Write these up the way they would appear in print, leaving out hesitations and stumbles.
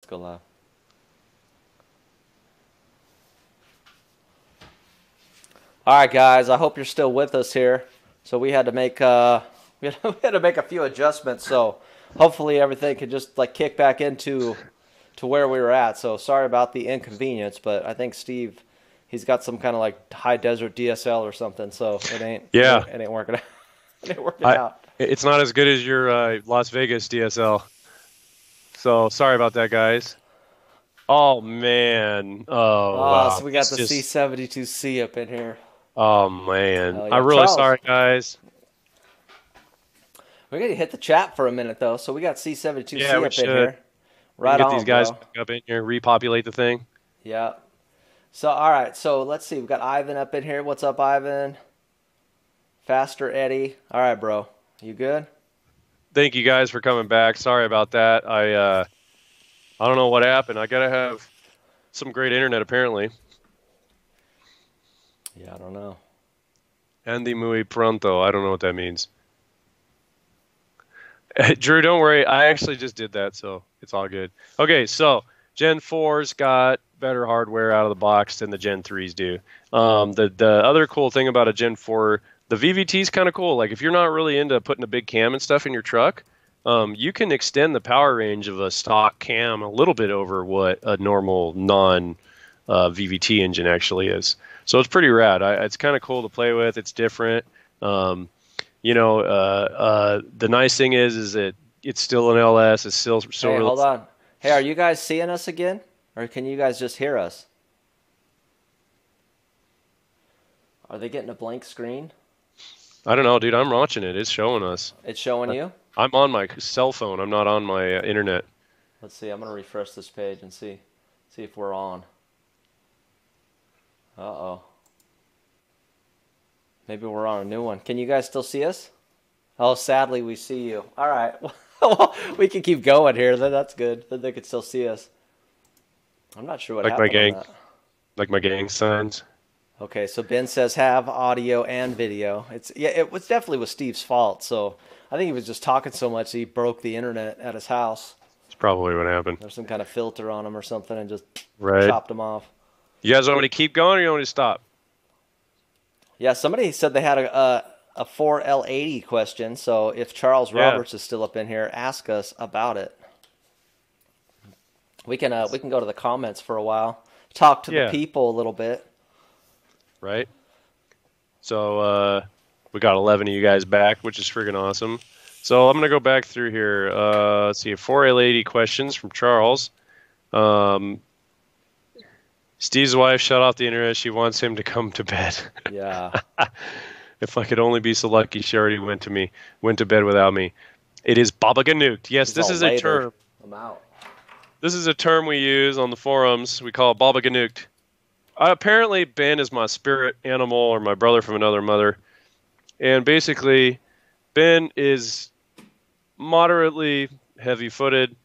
go live. All right, guys. I hope you're still with us here. So we had to make we had to make a few adjustments. So hopefully everything can just like kick back into where we were at. So sorry about the inconvenience, but I think Steve, he's got some kind of like high desert DSL or something. So it ain't it ain't working out. It ain't working out. It's not as good as your Las Vegas DSL. So sorry about that, guys. Oh man. Oh Oh, wow. so we got the C72C up in here. Oh man. Yeah. I'm really Charles, sorry, guys. we got to hit the chat for a minute though. So we got C72C Yeah, we up in should. here. We can Right get these on, guys bro. back up in here, repopulate the thing. Yeah. So all right. So let's see. We've got Ivan up in here. What's up, Ivan? Faster Eddie. All right, bro. You good? Thank you guys for coming back. Sorry about that. I don't know what happened. I gotta have some great internet apparently. Yeah, I don't know. Andy muy pronto. I don't know what that means. Drew, don't worry. I actually just did that, so it's all good. Okay, so Gen 4's got better hardware out of the box than the Gen 3s do. The other cool thing about a Gen 4, the VVT is kind of cool. Like if you're not really into putting a big cam and stuff in your truck, you can extend the power range of a stock cam a little bit over what a normal non VVT engine actually is. So it's pretty rad. It's kind of cool to play with. It's different. The nice thing is that it's still an LS. It's still Hey, really. hold on. Hey, are you guys seeing us again? Or can you guys just hear us? Are they getting a blank screen? I don't know, dude. I'm watching it. It's showing us. It's showing you? I'm on my cell phone. I'm not on my internet. Let's see. I'm going to refresh this page and see if we're on. Uh-oh. Maybe we're on a new one. Can you guys still see us? Oh, sadly, we see you. All right. Well, we can keep going here. That's good. Then they can still see us. I'm not sure what Like my happened on gang, that. like my gang signs. Okay, so Ben says have audio and video. It was definitely was Steve's fault. So I think he was just talking so much he broke the internet at his house. That's probably what happened. There's some kind of filter on him or something and just Right. chopped him off. You guys want me to keep going or you want me to stop? Yeah, somebody said they had a 4L80 question. So if Charles Roberts is still up in here, ask us about it. We can go to the comments for a while, talk to the people a little bit. Right. So we got 11 of you guys back, which is friggin' awesome. So I'm gonna go back through here. Let's see, 4L80 questions from Charles. Steve's wife shut off the internet. She wants him to come to bed. Yeah. If I could only be so lucky, she already went to bed without me. It is Baba Ganuked. Yes, this is a term. I'm out. This is a term we use on the forums. We call it Baba Ganuked. Apparently, Ben is my spirit animal or my brother from another mother. And basically, Ben is moderately heavy-footed.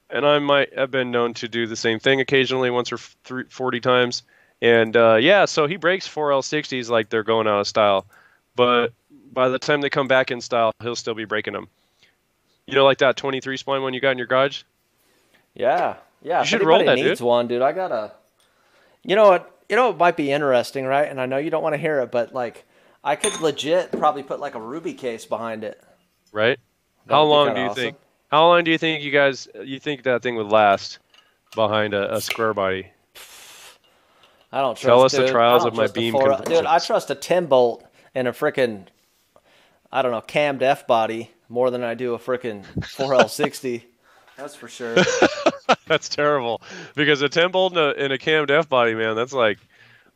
And I might have been known to do the same thing occasionally, once or 40 times. And so he breaks 4L60s like they're going out of style. But by the time they come back in style, he'll still be breaking them. You know, like that 23 spline one you got in your garage? Yeah. You should roll that, needs dude. one, dude. I got a... You know what? You know it might be interesting, right? And I know you don't want to hear it, but like I could legit probably put like a ruby case behind it. Right? How long do you think? How long do you think you think that thing would last behind a square body? I don't trust. Tell us dude. the trials of my beam conversions. Dude, I trust a 10 bolt and a frickin' I don't know, cammed F body more than I do a frickin' 4L60. That's for sure. That's terrible because a 10 bolt and a cammed F body, man, that's like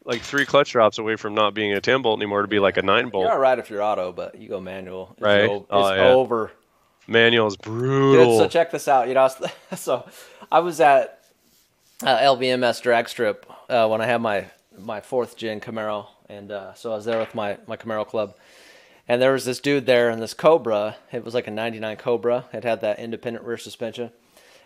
3 clutch drops away from not being a 10 bolt anymore to be like a 9 bolt. You're all right if you're auto, but you go manual. It's right? It's over. Manual is brutal. Dude, so check this out. You know, so I was at LBMS drag strip when I had my 4th gen Camaro, and so I was there with my Camaro club, and there was this dude there in this Cobra. It was like a '99 Cobra. It had that independent rear suspension,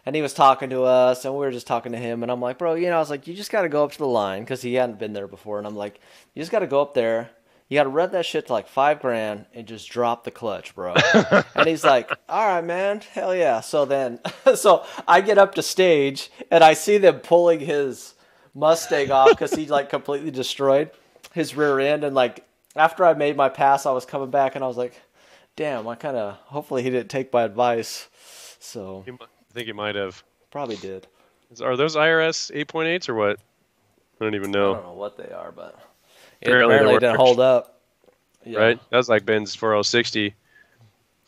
and he was talking to us, and we were just talking to him, and I'm like, bro, you know, I was like, you just got to go up to the line because he hadn't been there before, and I'm like, you just got to go up there. You got to rev that shit to like 5 grand and just drop the clutch, bro. And he's like, all right, man, hell yeah. So then, so I get up to stage and I see them pulling his Mustang off because he like completely destroyed his rear end. And like after I made my pass, I was coming back and I was like, damn, hopefully he didn't take my advice. So I think he might have. probably did. Are those IRS 8.8s or what? I don't even know. I don't know what they are, but Apparently it didn't hold up. Yeah. Right? That's like Ben's 4060.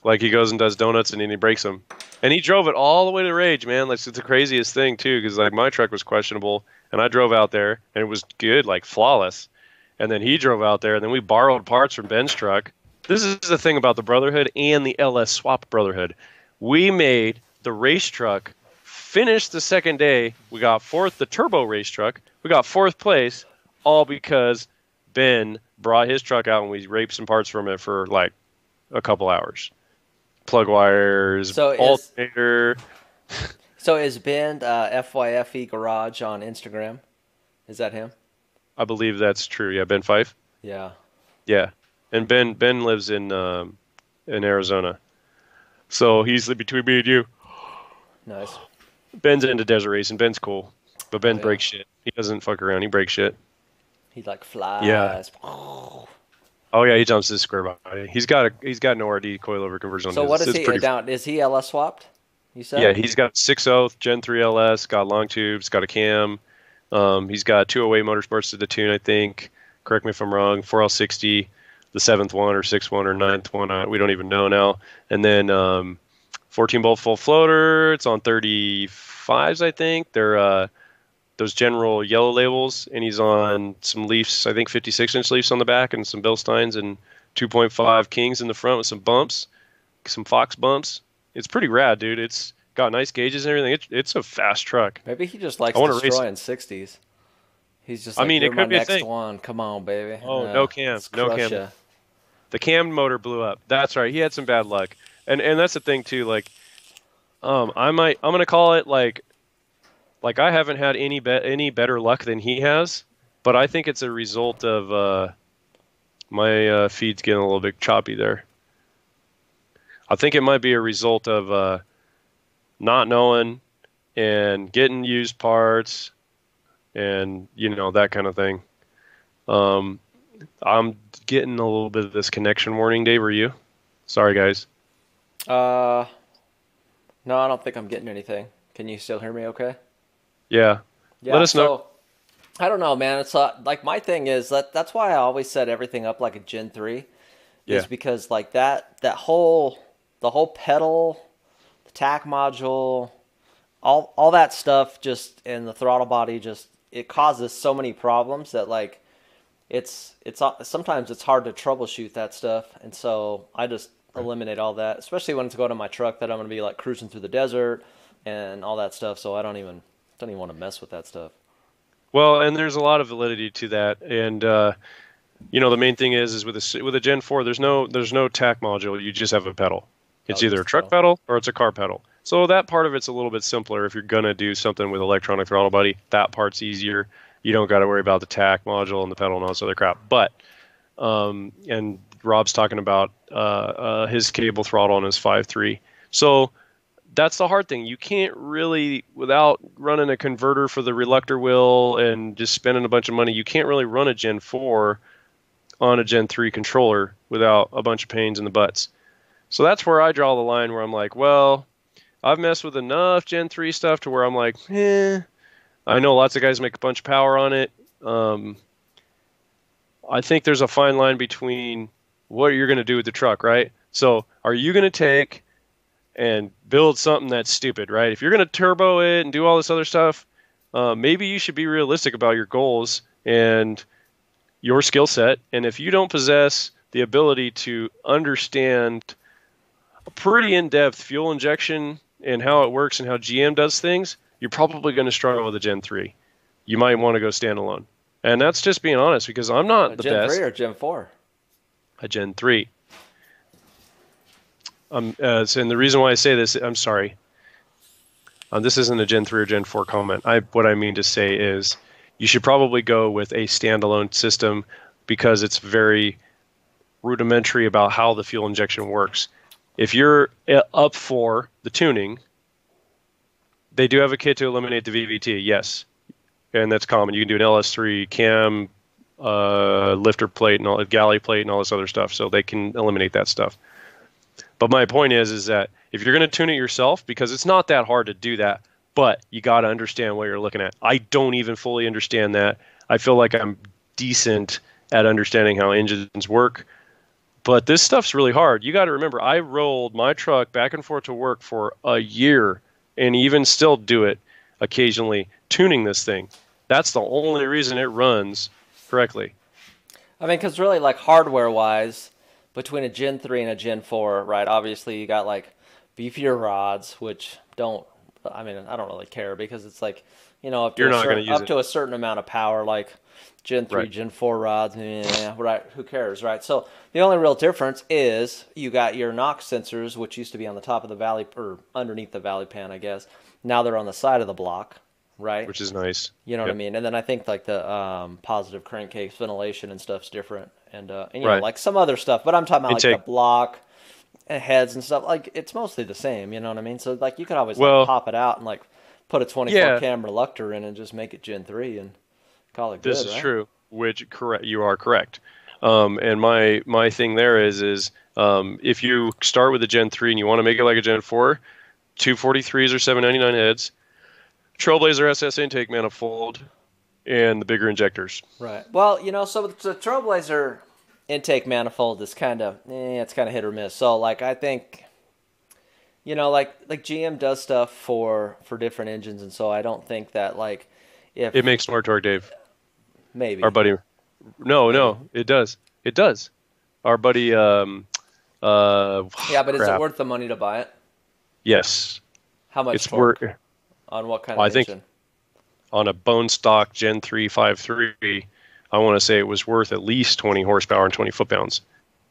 Like he goes and does donuts and then he breaks them. And he drove it all the way to Rage, man. Like it's the craziest thing too, because like my truck was questionable, and I drove out there and it was good, like flawless. And then he drove out there, and then we borrowed parts from Ben's truck. This is the thing about the Brotherhood and the LS Swap Brotherhood. We made the race truck finish the second day. We got fourth, the turbo race truck. We got fourth place, all because Ben brought his truck out and we raped some parts from it for like a couple hours. Plug wires, alternator. So is Ben FYFE Garage on Instagram? Is that him? I believe that's true. Yeah, Ben Fife. Yeah. Yeah, and Ben lives in Arizona, so he's between me and you. Nice. Ben's into desert racing. Ben's cool, but Ben breaks shit. He doesn't fuck around. He breaks shit. He like flies. Yeah. Oh yeah, he jumps his square body. He's got an ORD coilover conversion on his. So what is he down? Is he LS swapped? You said? Yeah, he's got 6.0 Gen 3 LS, got long tubes, got a cam. He's got 208 motorsports to the tune, I think. Correct me if I'm wrong. 4L60, the 7th one or 6th one or 9th one. We don't even know now. And then 14-bolt full floater. It's on 35s, I think. They're those general yellow labels. And he's on some Leafs, I think 56-inch Leafs on the back and some Bilsteins and 2.5 Kings in the front with some bumps, some Fox bumps. It's pretty rad, dude. It's got nice gauges and everything. It's a fast truck. Maybe he just likes destroying 60s. He's just like, it could be next one. Come on, baby. Oh, no cam. No cam. Ya. The cam motor blew up. That's right. He had some bad luck. And that's the thing too, like I'm going to call it like I haven't had any better luck than he has, but I think it's a result of my feed's getting a little bit choppy there. I think it might be a result of not knowing and getting used parts and, that kind of thing. I'm getting a little bit of this connection warning, Dave. Are you? Sorry, guys. No, I don't think I'm getting anything. Can you still hear me okay? Yeah. Let us know. I don't know, man. It's like my thing is that's why I always set everything up like a Gen 3. Is because like the whole pedal, the tack module, all that stuff just and the throttle body it causes so many problems that like it's sometimes it's hard to troubleshoot that stuff, and so I just eliminate all that, especially when it's going to my truck that I'm going to be like cruising through the desert and all that stuff. So I don't even want to mess with that stuff. Well, and there's a lot of validity to that, and the main thing is with a Gen 4, there's no tack module. You just have a pedal. It's either a truck pedal or it's a car pedal. So that part of it's a little bit simpler. If you're gonna do something with electronic throttle body, that part's easier. You don't got to worry about the tack module and the pedal and all this other crap. But and Rob's talking about his cable throttle on his 5.3. So that's the hard thing. You can't really, without running a converter for the reluctor wheel and just spending a bunch of money, you can't really run a Gen 4 on a Gen 3 controller without a bunch of pains in the butts. So that's where I draw the line where I'm like, well, I've messed with enough Gen 3 stuff to where I'm like, I know lots of guys make a bunch of power on it. I think there's a fine line between what you're going to do with the truck, right? So are you going to take and build something that's stupid, right? If you're going to turbo it and do all this other stuff, maybe you should be realistic about your goals and your skill set. And if you don't possess the ability to understand a pretty in-depth fuel injection and how it works and how GM does things, you're probably going to struggle with a Gen 3. You might want to go standalone. And that's just being honest, because I'm not the best. Gen 3 or Gen 4? A Gen 3. And the reason why I say this, I'm sorry. This isn't a Gen 3 or Gen 4 comment. What I mean to say is you should probably go with a standalone system because it's very rudimentary about how the fuel injection works. If you're up for the tuning, they do have a kit to eliminate the VVT, yes. And that's common. You can do an LS3 cam, lifter plate, and all, galley plate, and all this other stuff. So they can eliminate that stuff. But my point is that if you're going to tune it yourself, because it's not that hard to do that, but you got to understand what you're looking at. I don't even fully understand that. I feel like I'm decent at understanding how engines work. But this stuff's really hard. You got to remember, I rolled my truck back and forth to work for a year and even still do it occasionally tuning this thing. That's the only reason it runs correctly. I mean, because really, like hardware-wise, between a Gen 3 and a Gen 4, right, obviously you got like beefier rods, which don't, I mean, I don't really care because it's like, you know, up to a certain amount of power, like Gen 3, right. Gen 4 rods, right, who cares, right? So the only real difference is you got your NOx sensors, which used to be on the top of the valley, or underneath the valley pan, I guess. Now they're on the side of the block, right? Which is nice. You know what I mean? And then I think like the positive crankcase ventilation and stuff's different. And you know, like some other stuff. But I'm talking about like the block and heads and stuff. Like it's mostly the same, you know what I mean? So like you could always like, pop it out and like put a 24 cam reluctor in and just make it Gen 3 and call it good, This is true, which you are correct. And my thing there is if you start with a Gen 3 and you want to make it like a Gen 4, 243s or 799 heads, Trailblazer SS intake manifold, and the bigger injectors. Right. Well, you know, so the Trailblazer intake manifold is kind of, it's kind of hit or miss. So, like, I think, you know, like GM does stuff for different engines, and so I don't think that, like, if... It makes more torque, Dave. Maybe. Our buddy... No, it does. It does. Our buddy... yeah, but is it worth the money to buy it? Yes. How much torque? On what kind of engine? I think on a bone stock Gen 3 5.3, I want to say it was worth at least 20 horsepower and 20 foot-pounds.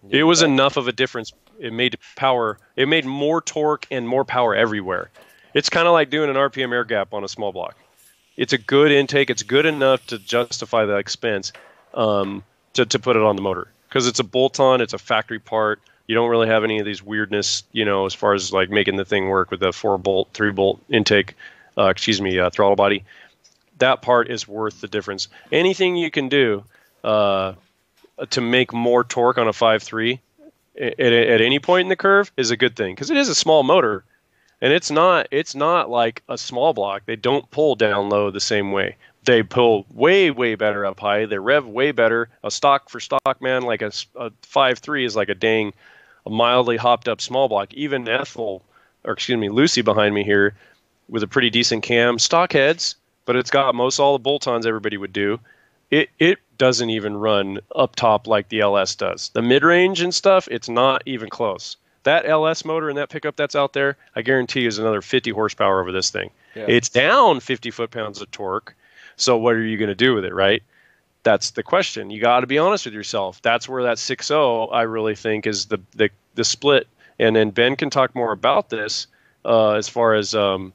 Yeah, it was enough of a difference. It made power. It made more torque and more power everywhere. It's kind of like doing an RPM air gap on a small block. It's a good intake. It's good enough to justify the expense to put it on the motor. Because it's a bolt-on. It's a factory part. You don't really have any of these weirdness, you know, as far as like making the thing work with the 4-bolt, 3-bolt intake, throttle body. That part is worth the difference. Anything you can do to make more torque on a 5.3 at any point in the curve is a good thing, because it is a small motor, and it's not like a small block. They don't pull down low the same way. They pull way better up high. They rev way better. A stock for stock, man, like a 5.3 is like a mildly hopped up small block. Even Ethel, Lucy behind me here, with a pretty decent cam, stock heads, but it's got all the bolt-ons everybody would do. It doesn't even run up top like the LS does. The mid-range and stuff, it's not even close. That LS motor and that pickup that's out there, I guarantee is another 50 horsepower over this thing. Yeah. It's down 50 foot-pounds of torque, so what are you going to do with it, right? That's the question. You got to be honest with yourself. That's where that 6.0, I really think, is the split. And then Ben can talk more about this as far as the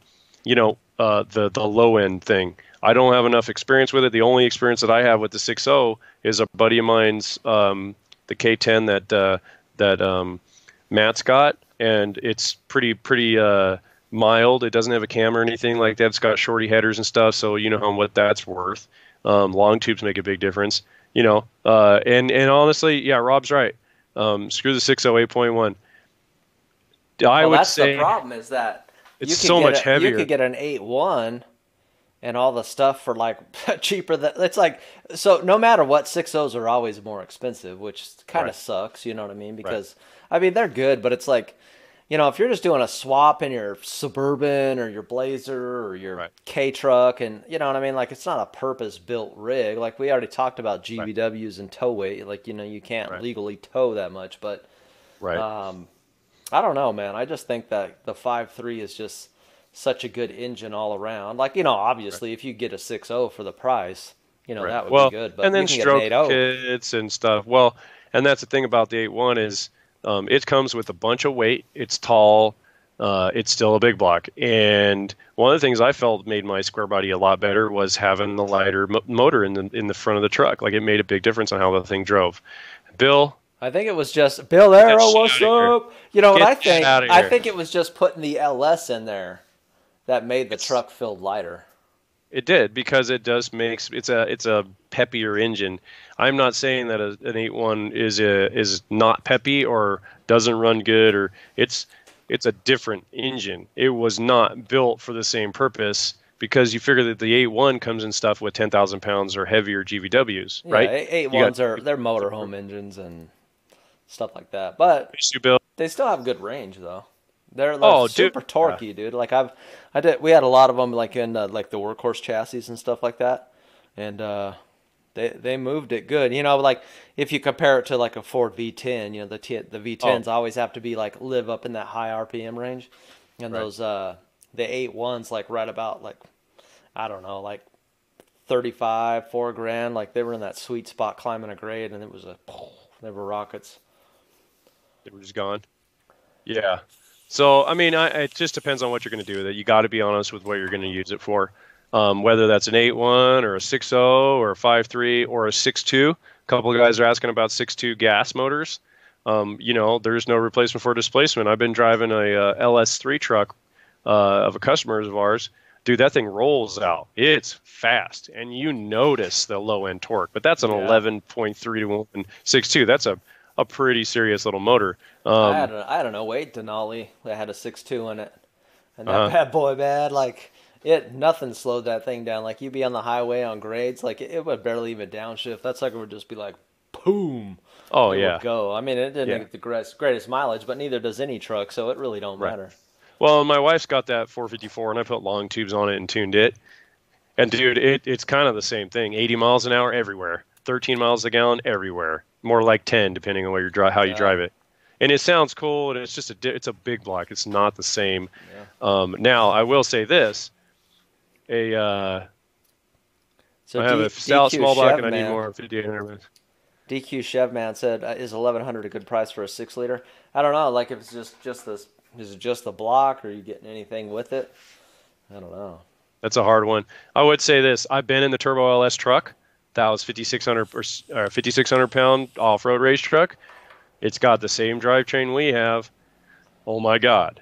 low end thing. I don't have enough experience with it. The only experience that I have with the 6.0 is a buddy of mine's, the K10 that Matt's got, and it's pretty mild. It doesn't have a cam or anything like that. It's got shorty headers and stuff, so you know what that's worth. Long tubes make a big difference, you know. And honestly, yeah, Rob's right. Screw the 6.0 8.1. I would say the problem is that it's so much heavier. You could get an 8.1 and all the stuff for like cheaper than it's like. So no matter what, 6.0s are always more expensive, which kind of sucks. You know what I mean? Because I mean they're good, but it's like, you know, if you're just doing a swap in your Suburban or your Blazer or your K truck, and you know what I mean, like it's not a purpose-built rig. Like we already talked about GVWs and tow weight. Like, you know, you can't legally tow that much, but I don't know, man. I just think that the 5.3 is just such a good engine all around. Like, you know, obviously if you get a 6.0 for the price, you know, that would be good. But and then stroke kits and stuff. Well, and that's the thing about the 8.1 is it comes with a bunch of weight. It's tall. It's still a big block. And one of the things I felt made my square body a lot better was having the lighter motor in the front of the truck. Like, it made a big difference on how the thing drove. Bill, I think it was just Bill Get that Arrow, shit what's out of here. up? You know what I Get that think? out of I here. think it was just putting the LS in there that made the It's truck feel lighter. It did because it does makes it's a peppier engine. I'm not saying that an 8.1 is not peppy or doesn't run good or it's a different engine. It was not built for the same purpose because you figure that the 8.1 comes in stuff with 10,000 pounds or heavier GVWs, Yeah, right? eight You got ones are they're motorhome engines and stuff like that, but issue build. they still have good range though. They're Oh, dude. super Yeah. torquey, dude. Like I did. We had a lot of them like in like the workhorse chassis and stuff like that, and they moved it good. You know, like if you compare it to like a Ford V10, you know the Oh, V10s always have to be like live up in that high RPM range, and right. those the 8.1s like right about like I don't know like 35 $4,000 like they were in that sweet spot climbing a grade, and it was they were rockets. They were just gone. Yeah. So, I mean, it just depends on what you're going to do with it. You got to be honest with what you're going to use it for. Whether that's an 8.1 or a 6.0 or a 5.3 or a 6.2. A couple of guys are asking about 6.2 gas motors. There's no replacement for displacement. I've been driving a LS3 truck of a customer of ours. Dude, that thing rolls out. It's fast, and you notice the low end torque. But that's an Yeah. 11.3 to 1 6.2. That's a pretty serious little motor. I had an '08 Denali that had a 6.2 in it, and that Uh-huh. bad boy, bad like nothing slowed that thing down. Like you'd be on the highway on grades, like it would barely even downshift. That sucker would just be like, boom, Oh it would yeah, go. I mean, it didn't yeah, get the greatest mileage, but neither does any truck, so it really don't right. matter. Well, my wife's got that 454, and I put long tubes on it and tuned it. And dude, it's kind of the same thing. 80 miles an hour everywhere, 13 miles a gallon everywhere. More like 10, depending on how you Yeah, drive it. And it sounds cool, and it's just it's a big block. It's not the same. yeah. Now, I will say this: So I have a DQ small block, Chev and I need man, more 5800. DQ Chev man said, is 1100 a good price for a 6 liter? I don't know. Like if it's just this, is it just the block, or are you getting anything with it? I don't know. That's a hard one. I would say this: I've been in the Turbo LS truck. That was 5,600 or 5,600 pound off-road race truck. It's got the same drivetrain we have. Oh my God,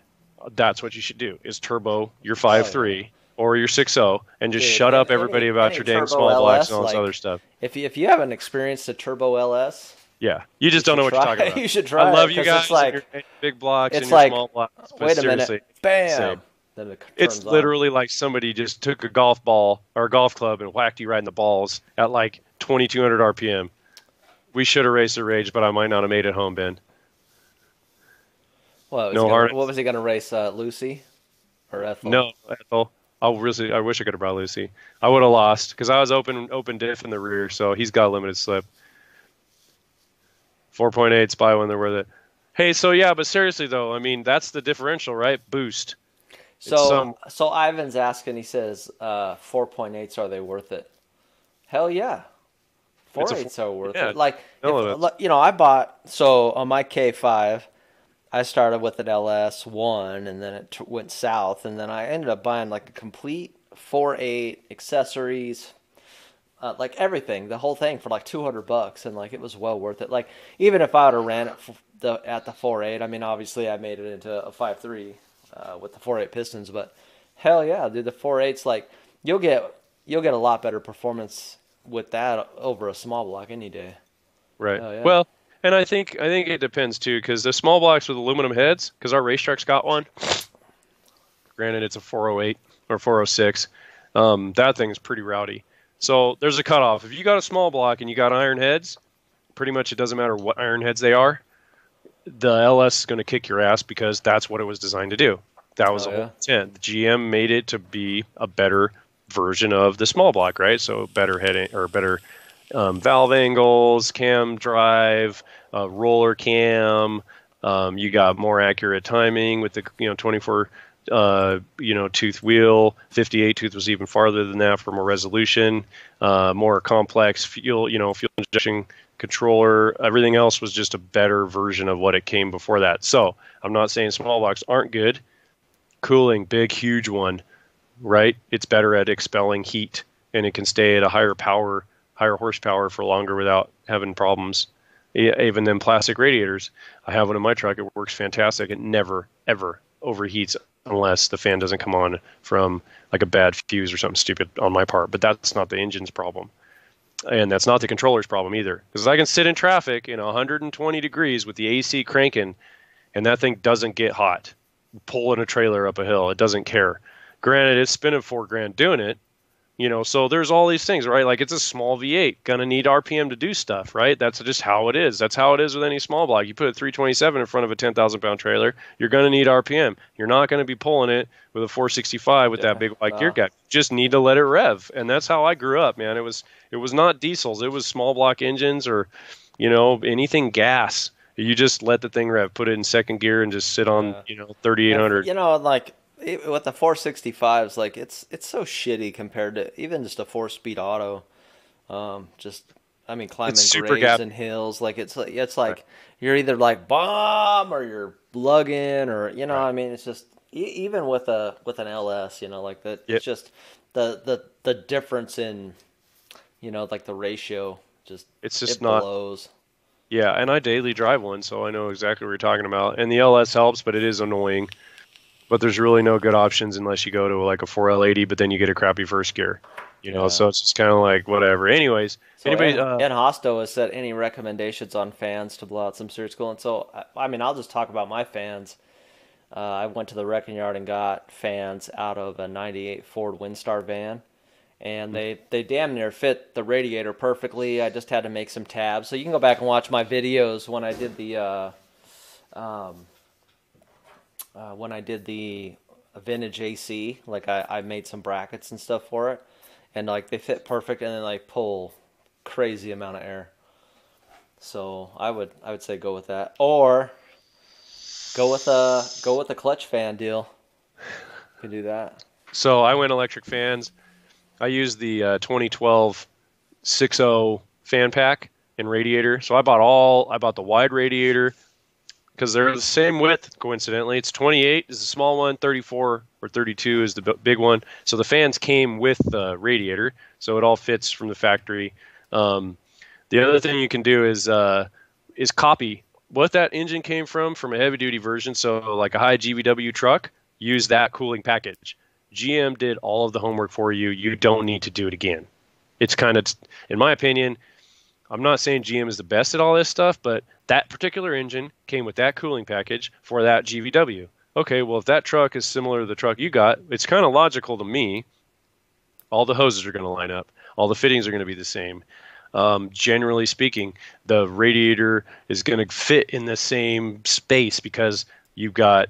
that's what you should do: is turbo your Oh yeah. 5.3 or your 6.0, and just Dude, shut and up everybody about any your dang turbo small blocks and LS, all this other like stuff. if you haven't experienced a turbo LS, Yeah, you you just don't should know what you're try talking about. you should I try it love you because guys and your big blocks and it's your like small blocks, but wait a minute, seriously, same. bam, then it It's turns on. literally like somebody just took a golf ball or a golf club and whacked you right in the balls at like 2,200 RPM. We should have raced a rage, but I might not have made it home, Ben. No What harness. was he gonna race? Lucy or Ethel? No, Ethel. I wish I could have brought Lucy. I would have lost because I was open diff in the rear, so he's got limited slip. 4.8 spy when they're worth it. Hey, so yeah, but seriously though, I mean that's the differential, right? Boost. It's So some. so Ivan's asking. He says, 4.8s, are they worth it? Hell yeah, It's a. 4.8s are worth Yeah. it. Like if Elements. I bought so on my K5. I started with an LS1 and then it went south, and then I ended up buying like a complete 4.8 accessories, like everything, the whole thing for like $200, and like it was well worth it. Like even if I would have ran it at the 4.8, I mean obviously I made it into a 5.3 with the 4.8 pistons, but hell yeah, dude, the 4.8's like you'll get a lot better performance with that over a small block any day. Right. Hell yeah. Well, and I think it depends too, because the small blocks with aluminum heads, because our racetrack's got one. Granted, it's a 408 or 406. That thing's pretty rowdy. So there's a cutoff. If you got a small block and you got iron heads, pretty much it doesn't matter what iron heads they are. The LS is going to kick your ass because that's what it was designed to do. That was Oh the whole yeah. intent. The GM made it to be a better version of the small block, right? So better heading or better valve angles, cam drive, roller cam. You got more accurate timing with the 24 tooth wheel. 58 tooth was even farther than that for more resolution, more complex fuel injection controller. Everything else was just a better version of what it came before that. So I'm not saying small blocks aren't good. Cooling, big, huge one, right? It's better at expelling heat, and it can stay at a higher horsepower for longer without having problems. Even them plastic radiators. I have one in my truck. It works fantastic. It never, ever overheats unless the fan doesn't come on from like a bad fuse or something stupid on my part. But that's not the engine's problem. And that's not the controller's problem either. Because I can sit in traffic in 120 degrees with the AC cranking, and that thing doesn't get hot. Pulling a trailer up a hill, it doesn't care. Granted, it's spending $4,000 doing it, so there's all these things, right? Like it's a small V8, gonna need RPM to do stuff, right? That's just how it is. That's how it is with any small block. You put a 327 in front of a 10,000 pound trailer, you're gonna need RPM. You're not gonna be pulling it with a 465 with that big wide gear gap. You just need to let it rev, and that's how I grew up, man. It was not diesels, it was small block engines or, anything gas. You just let the thing rev, put it in second gear, and just sit on, 3,800. Like with the 465s, like it's so shitty compared to even just a 4-speed auto. Climbing grades and hills, like it's like you're either like bomb or you're lugging, or it's just even with an LS, like that. Yep. It's just the difference in like the ratio it blows. Yeah, and I daily drive one, so I know exactly what you're talking about. And the LS helps, but it is annoying. But there's really no good options unless you go to like a 4L80, but then you get a crappy first gear. So it's just kind of like whatever. Anyways, so anybody? Ed Hosto has said any recommendations on fans to blow out some serious coolant. So I'll just talk about my fans. I went to the wrecking yard and got fans out of a '98 Ford Windstar van, and they damn near fit the radiator perfectly. I just had to make some tabs. So you can go back and watch my videos when I did the vintage AC. Like I made some brackets and stuff for it, and like they fit perfect, and then like pull crazy amount of air. So I would say go with that, or go with a clutch fan deal. You can do that. So I went electric fans. I used the 2012 6.0 fan pack and radiator. So I bought the wide radiator, because they're the same width, coincidentally. It's 28 is the small one, 34 or 32 is the big one. So the fans came with the radiator, so it all fits from the factory. The other thing you can do is copy what that engine came from a heavy-duty version. So like a high GVW truck, use that cooling package. GM did all of the homework for you. You don't need to do it again. It's kind of, in my opinion, I'm not saying GM is the best at all this stuff, but that particular engine came with that cooling package for that GVW. Okay, well, if that truck is similar to the truck you got, it's kind of logical to me. All the hoses are going to line up. All the fittings are going to be the same. Generally speaking, the radiator is going to fit in the same space because you've got,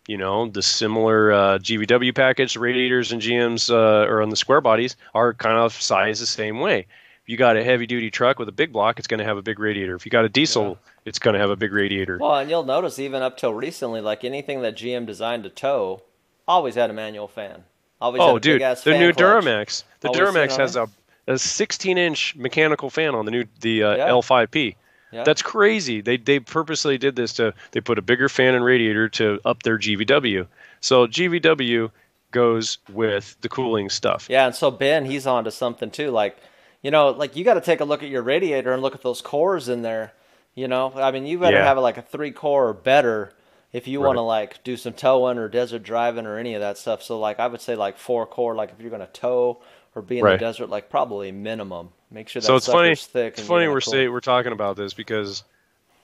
the similar GVW package. Radiators and GMs or on the square bodies are kind of sized the same way. If you got a heavy-duty truck with a big block, it's going to have a big radiator. If you got a diesel, it's going to have a big radiator. Well, and you'll notice even up till recently, like anything that GM designed to tow, always had a manual fan. Always had a big-ass fan new clutch. Duramax. The Duramax has a 16-inch mechanical fan on the L5P. Yeah. That's crazy. They purposely did this they put a bigger fan and radiator to up their GVW. So GVW goes with the cooling stuff. Yeah, and so Ben, he's on to something too. Like, you got to take a look at your radiator and look at those cores in there. You better have like a 3-core or better if you want to like do some towing or desert driving or any of that stuff. So like I would say like 4-core, like if you're going to tow or be in the desert, like probably minimum. Make sure that sucker's thick. It's funny we're talking about this because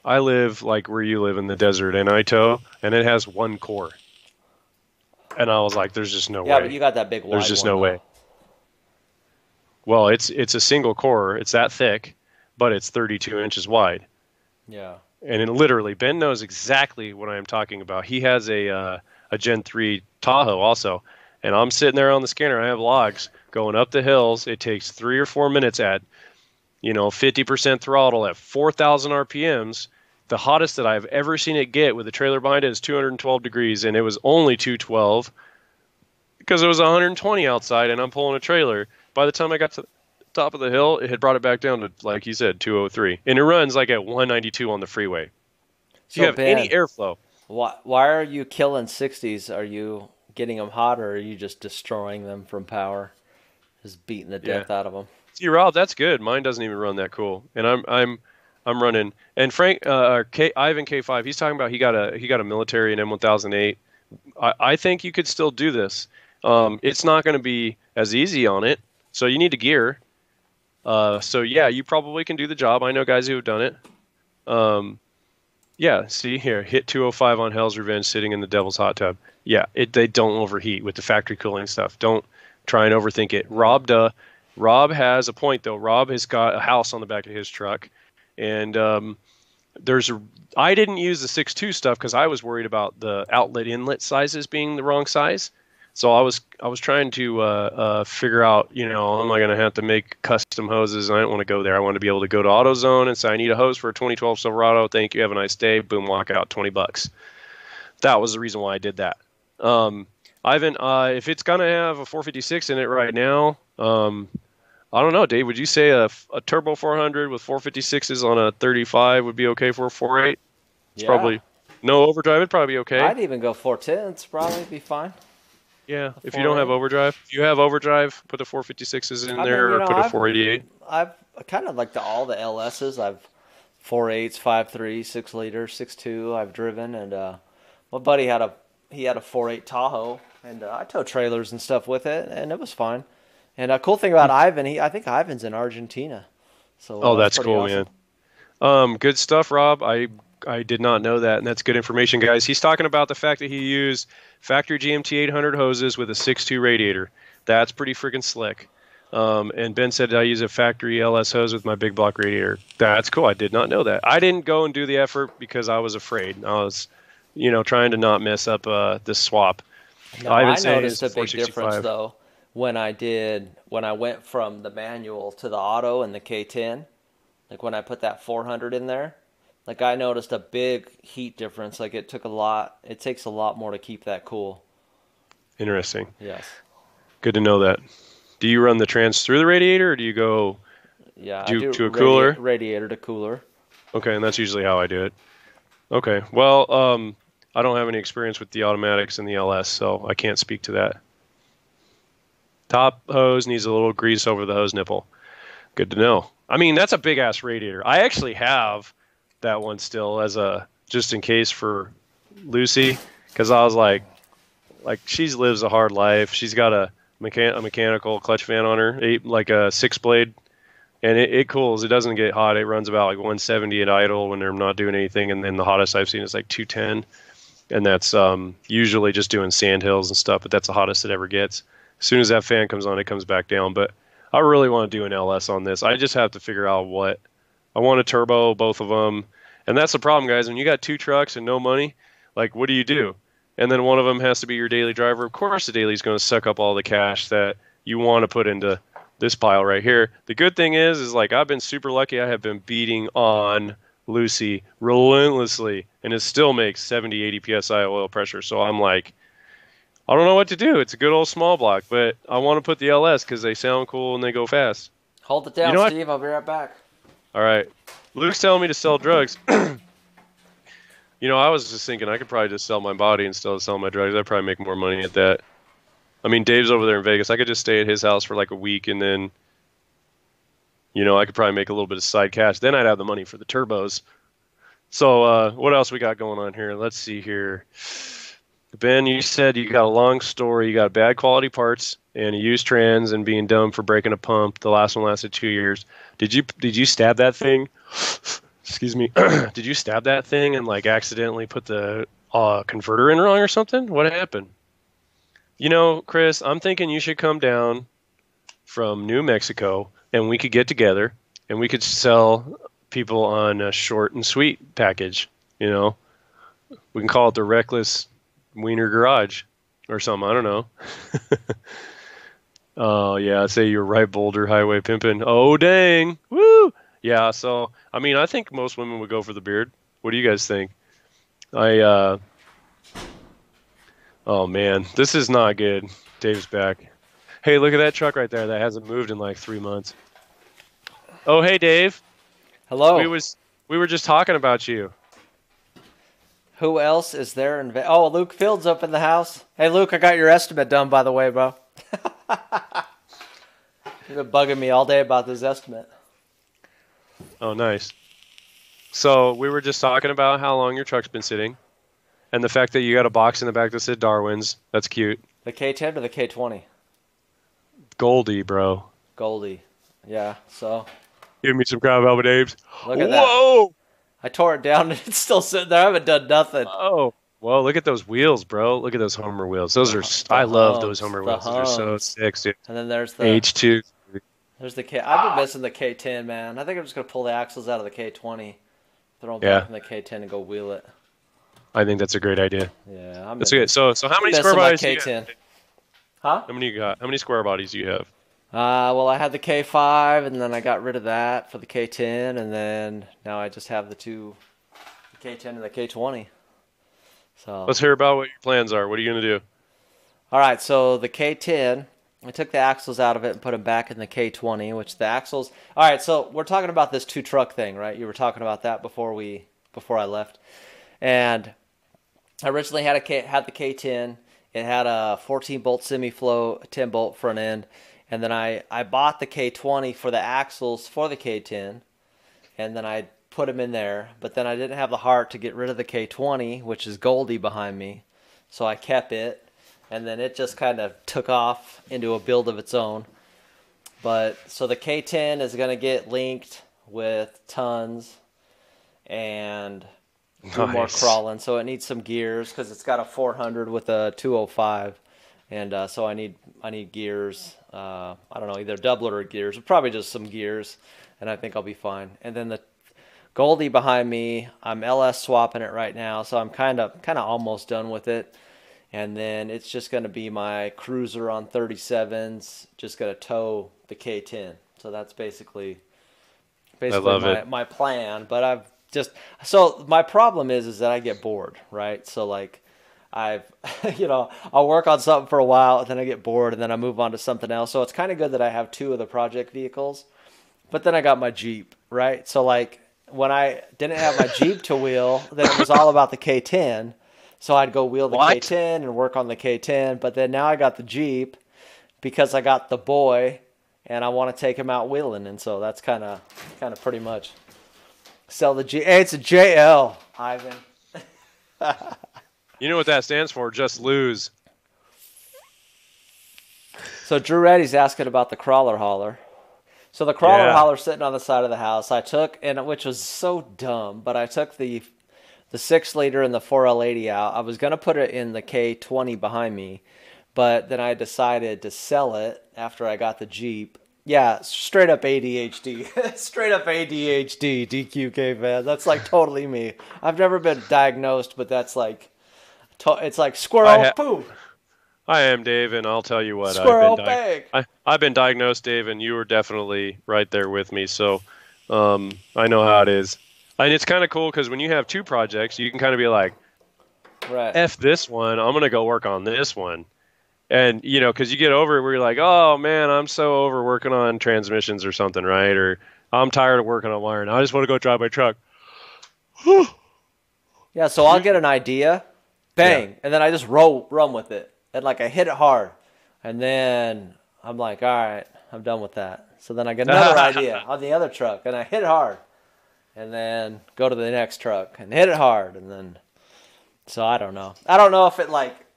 I live like where you live in the desert, and I tow, and it has 1 core. And I was like, there's just no way. Yeah, but you got that big wide one. There's just no way. Well, it's a single core. It's that thick, but it's 32 inches wide. Yeah. And it literally, Ben knows exactly what I'm talking about. He has a Gen 3 Tahoe also. And I'm sitting there on the scanner. I have logs going up the hills. It takes 3 or 4 minutes at, 50% throttle at 4,000 RPMs. The hottest that I've ever seen it get with a trailer behind it is 212 degrees. And it was only 212 because it was 120 outside and I'm pulling a trailer. By the time I got to the top of the hill, it had brought it back down to, like you said, 203. And it runs like at 192 on the freeway. So you have any airflow. Why are you killing 60s? Are you getting them hot, or are you just destroying them from power? Just beating the death out of them? See, Rob, that's good. Mine doesn't even run that cool. And I'm I'm running. And Frank, Ivan K5, he's talking about he got a military in M1008. I think you could still do this. It's not going to be as easy on it, so you need to gear. So yeah, you probably can do the job. I know guys who have done it. Yeah, see here, hit 205 on Hell's Revenge sitting in the Devil's Hot Tub. Yeah, they don't overheat with the factory cooling stuff. Don't try and overthink it. Rob has a point though. Rob has got a house on the back of his truck, and I didn't use the 6.2 stuff because I was worried about the outlet inlet sizes being the wrong size. So I was trying to figure out, am I going to have to make custom hoses? And I didn't want to go there. I wanted to be able to go to AutoZone and say, I need a hose for a 2012 Silverado. Thank you. Have a nice day. Boom, walk out, $20. That was the reason why I did that. Ivan, if it's going to have a 456 in it right now, I don't know, Dave, would you say a turbo 400 with 456s on a 35 would be okay for a 4.8? It's probably no overdrive. It'd probably be okay. I'd even go 410s. Probably be fine. Yeah, if you don't have overdrive. If you have overdrive, put the 456s in there or put a 488. I've kind of like all the LSs. I've 4.8s, 5.3, 6 liter, 6.2 I've driven. And my buddy had a 4.8 Tahoe. And I towed trailers and stuff with it. And it was fine. And a cool thing about Ivan, I think Ivan's in Argentina. So that's cool, awesome. Man. Good stuff, Rob. I did not know that, and that's good information, guys. He's talking about the fact that he used factory GMT 800 hoses with a 6.2 radiator. That's pretty freaking slick. And Ben said I use a factory LS hose with my big block radiator. That's cool. I did not know that. I didn't go and do the effort because I was afraid. I was, trying to not mess up this swap. No, I noticed a big difference, though, when I went from the manual to the auto and the K10. Like when I put that 400 in there. Like I noticed a big heat difference. Like it takes a lot more to keep that cool. Interesting. Yes. Good to know that. Do you run the trans through the radiator or do you go to a cooler? Radiator to cooler. Okay, and that's usually how I do it. Okay. Well, I don't have any experience with the automatics and the LS, so I can't speak to that. Top hose needs a little grease over the hose nipple. Good to know. I mean, that's a big ass radiator. I actually have that one still as just in case for Lucy, because I was like she lives a hard life. She's got a mechanical clutch fan on her, like a 6-blade, and it cools. It doesn't get hot. It runs about like 170 at idle when they're not doing anything, and then the hottest I've seen is like 210, and that's usually just doing sand hills and stuff. But that's the hottest it ever gets. As soon as that fan comes on, it comes back down. But I really want to do an LS on this. I just have to figure out what. I want a turbo, both of them. And that's the problem, guys. When you got 2 trucks and no money, like, what do you do? And then one of them has to be your daily driver. Of course, the daily is going to suck up all the cash that you want to put into this pile right here. The good thing is like, I've been super lucky. I have been beating on Lucy relentlessly, and it still makes 70, 80 PSI oil pressure. So I'm like, I don't know what to do. It's a good old small block, but I want to put the LS because they sound cool and they go fast. Hold it down, Steve. I'll be right back. All right. Luke's telling me to sell drugs. I was just thinking I could probably just sell my body instead of selling my drugs. I'd probably make more money at that. I mean, Dave's over there in Vegas. I could just stay at his house for like a week and then, I could probably make a little bit of side cash. Then I'd have the money for the turbos. So what else we got going on here? Let's see here. Ben, you said you got a long story. You got bad quality parts and a used trans and being dumb for breaking a pump. The last one lasted 2 years. Did you stab that thing? Excuse me. Did you stab that thing and like accidentally put the converter in wrong or something? What happened? Chris, I'm thinking you should come down from New Mexico and we could get together and we could sell people on a short and sweet package. We can call it the Reckless Wiener Garage or something. I don't know. Oh, yeah. I'd say you're right, Boulder Highway pimping. Oh, dang. Woo. Yeah. So, I mean, I think most women would go for the beard. What do you guys think? Oh, man. This is not good. Dave's back. Hey, look at that truck right there that hasn't moved in like 3 months. Oh, hey, Dave. Hello. We were just talking about you. Who else is there in Oh, Luke Field's up in the house. Hey, Luke, I got your estimate done, by the way, bro. You've been bugging me all day about this estimate. Oh, nice. So we were just talking about how long your truck's been sitting, and the fact that you got a box in the back that said Darwin's. That's cute. The K10 or the K20? Goldie, bro. Goldie. Yeah. So Give me some crab velvet apes. look at that. Whoa! I tore it down and it's still sitting there. I haven't done nothing. Oh, well, look at those wheels, bro. Look at those Homer wheels. Those are. I love those Homer wheels. Those are so sick, dude. And then there's the H2. There's the K. I've been missing the K10, man. I think I'm just gonna pull the axles out of the K20, throw them back in the K10, and go wheel it. I think that's a great idea. Yeah, that's good. So how many square bodies do you have? Huh? How many you got? How many square bodies do you have? Well, I had the K5, and then I got rid of that for the K10, and then now I just have the two, the K10 and the K20. So let's hear about what your plans are. What are you gonna do? All right, so the K10, I took the axles out of it and put them back in the K20, which the axles. All right, so we're talking about this two truck thing, right? You were talking about that before I left, and I originally had the K10. It had a 14-bolt semi-flow, 10-bolt front end, and then I bought the K20 for the axles for the K10, and then I put them in there, but then I didn't have the heart to get rid of the K20, which is Goldie behind me, so I kept it. And then it just kind of took off into a build of its own. But so the K10 is going to get linked with tons and do more crawling. So it needs some gears because it's got a 400 with a 205, and so I need gears. I don't know, either doubler or gears, but probably just some gears, and I think I'll be fine. And then the Goldie behind me, I'm LS swapping it right now, so I'm kind of almost done with it. And then it's just going to be my cruiser on 37s, just going to tow the K10. So that's basically my plan. But so my problem is that I get bored, right? So like I'll work on something for a while, and then I get bored, and then I move on to something else. So it's kind of good that I have two of the project vehicles. But then I got my Jeep, right? So like when I didn't have my Jeep to wheel, then it was all about the K10. So I'd go wheel the K10 and work on the K10, but then now I got the Jeep because I got the boy, and I want to take him out wheeling, and so that's kind of pretty much sell the Jeep. Hey, it's a JL, Ivan. You know what that stands for? Just lose. So Drew Reddy's asking about the crawler hauler. So the crawler hauler's sitting on the side of the house. I took, and which was so dumb, but I took the 6-liter and the 4L80 out. I was going to put it in the K20 behind me, but then I decided to sell it after I got the Jeep. Yeah, straight up ADHD. Straight up ADHD, DQK, man. That's like totally me. I've never been diagnosed, but that's like, it's like squirrel, boom. I am Dave, and I'll tell you what. Squirrel, bang. I've been diagnosed, Dave, and you were definitely right there with me, so I know how it is. And it's kind of cool because when you have two projects, you can kind of be like, right. F this one, I'm going to go work on this one. And, you know, because you get over it where you're like, oh, man, I'm so over working on transmissions or something, right? Or I'm tired of working on wiring. I just want to go drive my truck. Yeah, so I'll get an idea, bang, and then I just run with it. And, like, I hit it hard. And then I'm like, all right, I'm done with that. So then I get another idea on the other truck, and I hit it hard. And then go to the next truck and hit it hard. And then, so I don't know. I don't know if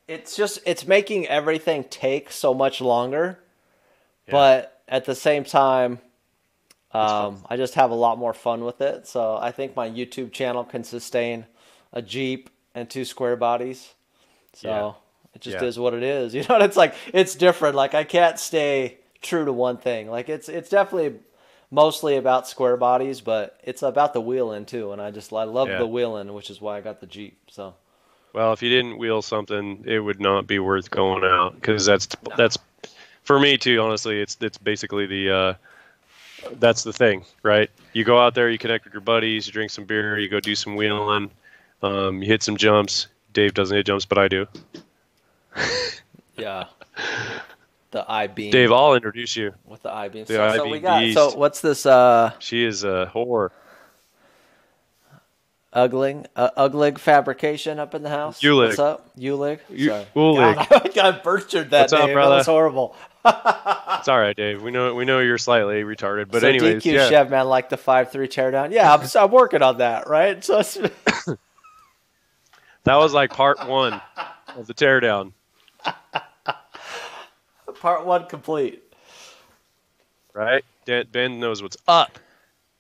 it's making everything take so much longer. Yeah. But at the same time, I just have a lot more fun with it. So I think my YouTube channel can sustain a Jeep and 2 square bodies. So it just is what it is. You know, and it's like, it's different. Like I can't stay true to one thing. Like it's definitely mostly about square bodies, but it's about the wheeling too, and I love the wheeling, which is why I got the Jeep. So, well, if you didn't wheel something, it would not be worth going out because that's for me too. Honestly, it's basically that's the thing, right? You go out there, you connect with your buddies, you drink some beer, you go do some wheeling, you hit some jumps. Dave doesn't hit jumps, but I do. Yeah. The I-beam. Dave, I'll introduce you. With the I-beam. So we got. Beast. So what's this? She is a whore. Uglig fabrication up in the house. Ulig. What's up, Ulig? Ulig. God, I butchered that What's name. Up, brother? That was horrible. It's all right, Dave. We know you're slightly retarded, but So anyways, DQ yeah. Chev man like the 5.3 teardown. Yeah, I'm working on that, right? So it's, That was like part one of the teardown, part one complete. right? Ben knows what's up.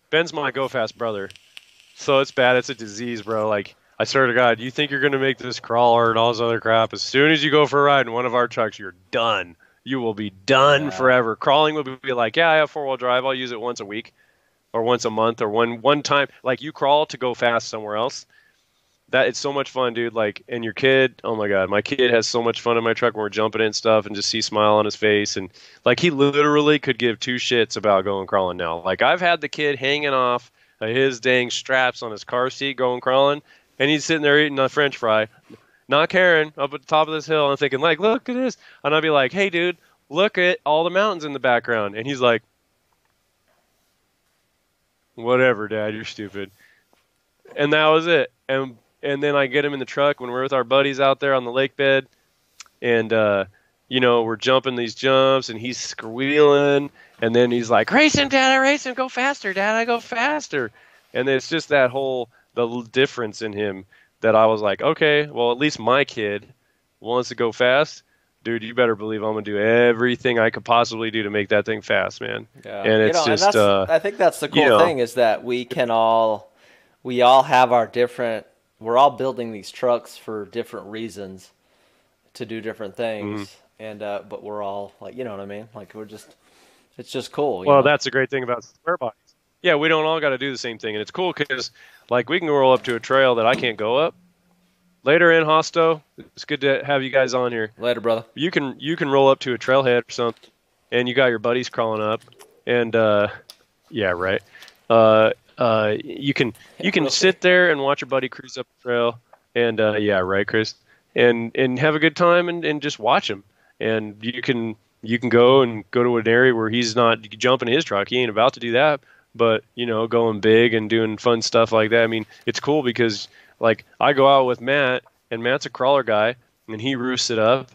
Ben's my go fast brother. So it's bad. It's a disease, bro. Like, I swear to God, you think you're going to make this crawler and all this other crap. As soon as you go for a ride in one of our trucks, you're done. You will be done Yeah. forever. Crawling will be like, yeah, I have four-wheel drive. I'll use it once a week or once a month or one time. Like, you crawl to go fast somewhere else. That it's so much fun, dude. Like, and your kid, oh my God, my kid has so much fun in my truck when we're jumping in and stuff, and just see a smile on his face, and like he literally could give two shits about going crawling now. Like I've had the kid hanging off of his dang straps on his car seat going crawling, and he's sitting there eating a French fry, not caring, up at the top of this hill, and thinking like, look at this, and I'd be like, hey, dude, look at all the mountains in the background, and he's like, whatever, Dad, you're stupid, and that was it, and then I get him in the truck when we're with our buddies out there on the lake bed, and we're jumping these jumps, and he's squealing, and then he's like, "Race him, Dad! I race him! Go faster, Dad! I go faster!" And it's just the difference in him that I was like, okay, well, at least my kid wants to go fast. Dude, you better believe I'm gonna do everything I could possibly do to make that thing fast, man. Yeah. And it's just, I think that's the cool thing is that we all have our different. We're all building these trucks for different reasons, to do different things, and but we're all like, you know what I mean? Like it's just cool. Well, that's the great thing about square bodies. Yeah, we don't all got to do the same thing, and it's cool because like we can roll up to a trail that I can't go up. Later in Hosto, it's good to have you guys on here. Later, brother. You can roll up to a trailhead or something, and you got your buddies crawling up, and yeah, right. You can sit there and watch your buddy cruise up the trail, and yeah, right, Chris, and have a good time and just watch him, and you can go to an area where he's not jumping his truck. He ain't about to do that, but going big and doing fun stuff like that. I mean, it's cool because like I go out with Matt, and Matt's a crawler guy, and he roosts it up.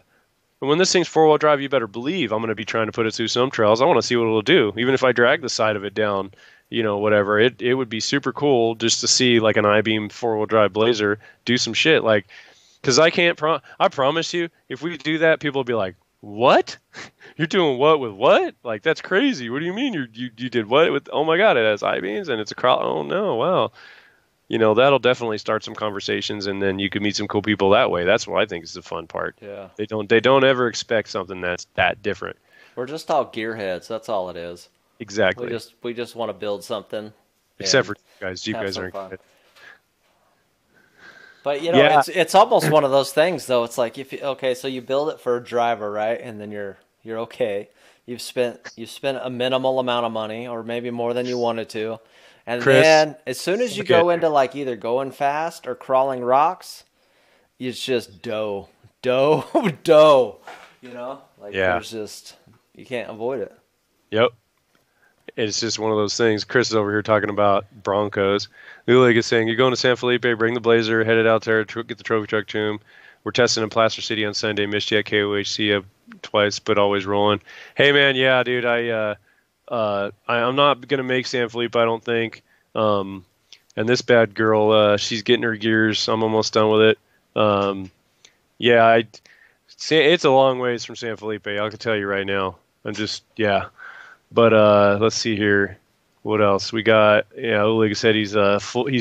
And when this thing's four-wheel drive, you better believe I'm going to be trying to put it through some trails. I want to see what it'll do, even if I drag the side of it down. Whatever. It would be super cool just to see like an I-beam four-wheel drive Blazer do some shit. Like, because I promise you, if we do that, people will be like, what? You're doing what with what? Like, that's crazy. What do you mean you did what with? Oh my God, it has I-beams and it's a crawl. Oh no, wow. That'll definitely start some conversations, and then you can meet some cool people that way. That's what I think is the fun part. Yeah. They don't ever expect something that's that different. We're just all gearheads. That's all it is. Exactly. We just want to build something. Except for you guys. You guys aren't good. But Yeah. it's almost one of those things though. It's like so you build it for a driver, right? And then you're okay. You've spent a minimal amount of money, or maybe more than you wanted to. And Chris, then as soon as you go into like either going fast or crawling rocks, it's just dough. Like there's just, you can't avoid it. Yep. It's just one of those things. Chris is over here talking about Broncos. Lulig is saying, you're going to San Felipe, bring the Blazer, headed out there, get the trophy truck to him. We're testing in Placer City on Sunday. Missed you at KOHC twice, but always rolling. Hey, man, yeah, dude, I'm not going to make San Felipe, I don't think. And this bad girl, she's getting her gears. I'm almost done with it. Yeah, it's a long ways from San Felipe, I can tell you right now. Yeah. But let's see here. What else? We got, like I said, he's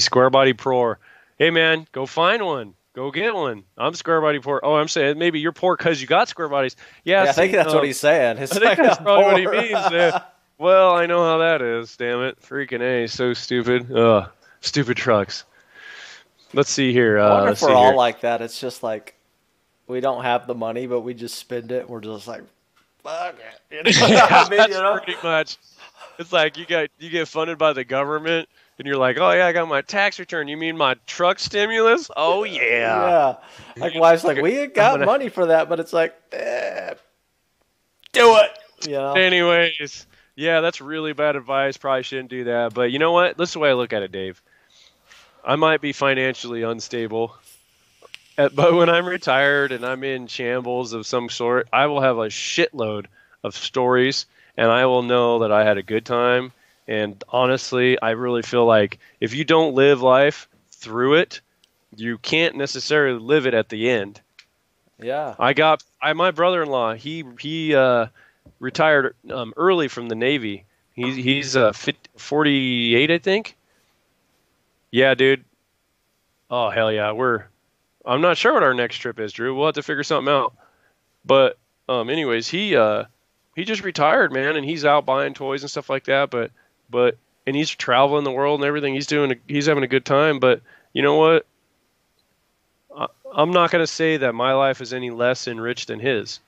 Square Body Pro. Hey, man, go find one. Go get one. I'm Square Body Pro. Oh, I'm saying maybe you're poor because you got Square Bodies. Yeah, I think that's what he's saying. I think that's probably what he means. Yeah. Well, I know how that is. Damn it. Freaking A. So stupid. Ugh. Stupid trucks. Let's see here. I wonder if we're all like that. It's just like we don't have the money, but we just spend it. We're just like, fuck it. Yeah, pretty much. It's like you get funded by the government, and you're like, oh yeah, I got my tax return. You mean my truck stimulus? Oh yeah. Yeah. Like wife's like, we ain't got money for that, but it's like, do it. Anyways, yeah, that's really bad advice. Probably shouldn't do that. But you know what? This is the way I look at it, Dave. I might be financially unstable, but when I'm retired and I'm in shambles of some sort, I will have a shitload of stories, and I will know that I had a good time. And honestly, I really feel like if you don't live life through it, you can't necessarily live it at the end. Yeah. My brother-in-law. He retired early from the Navy. He's 48, I think. Yeah, dude. Oh hell yeah, I'm not sure what our next trip is, Drew. We'll have to figure something out. But anyways, he just retired, man, and he's out buying toys and stuff like that. But and he's traveling the world and everything. He's having a good time. But you know what? I'm not gonna say that my life is any less enriched than his.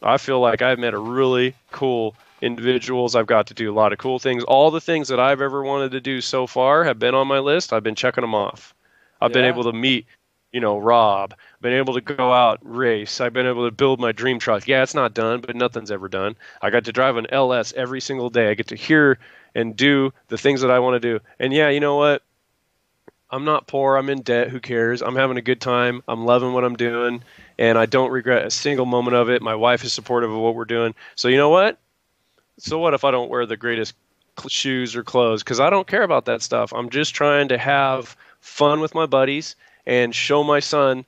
I feel like I've met a really cool individuals. I've got to do a lot of cool things. All the things that I've ever wanted to do so far have been on my list. I've been checking them off. I've been Yeah. able to meet, Rob. Been able to go out race. I've been able to build my dream truck. Yeah, it's not done, but nothing's ever done. I got to drive an LS every single day. I get to hear and do the things that I want to do. And yeah, you know what? I'm not poor. I'm in debt. Who cares? I'm having a good time. I'm loving what I'm doing, and I don't regret a single moment of it. My wife is supportive of what we're doing. So you know what? So what if I don't wear the greatest shoes or clothes? Because I don't care about that stuff. I'm just trying to have fun with my buddies and show my son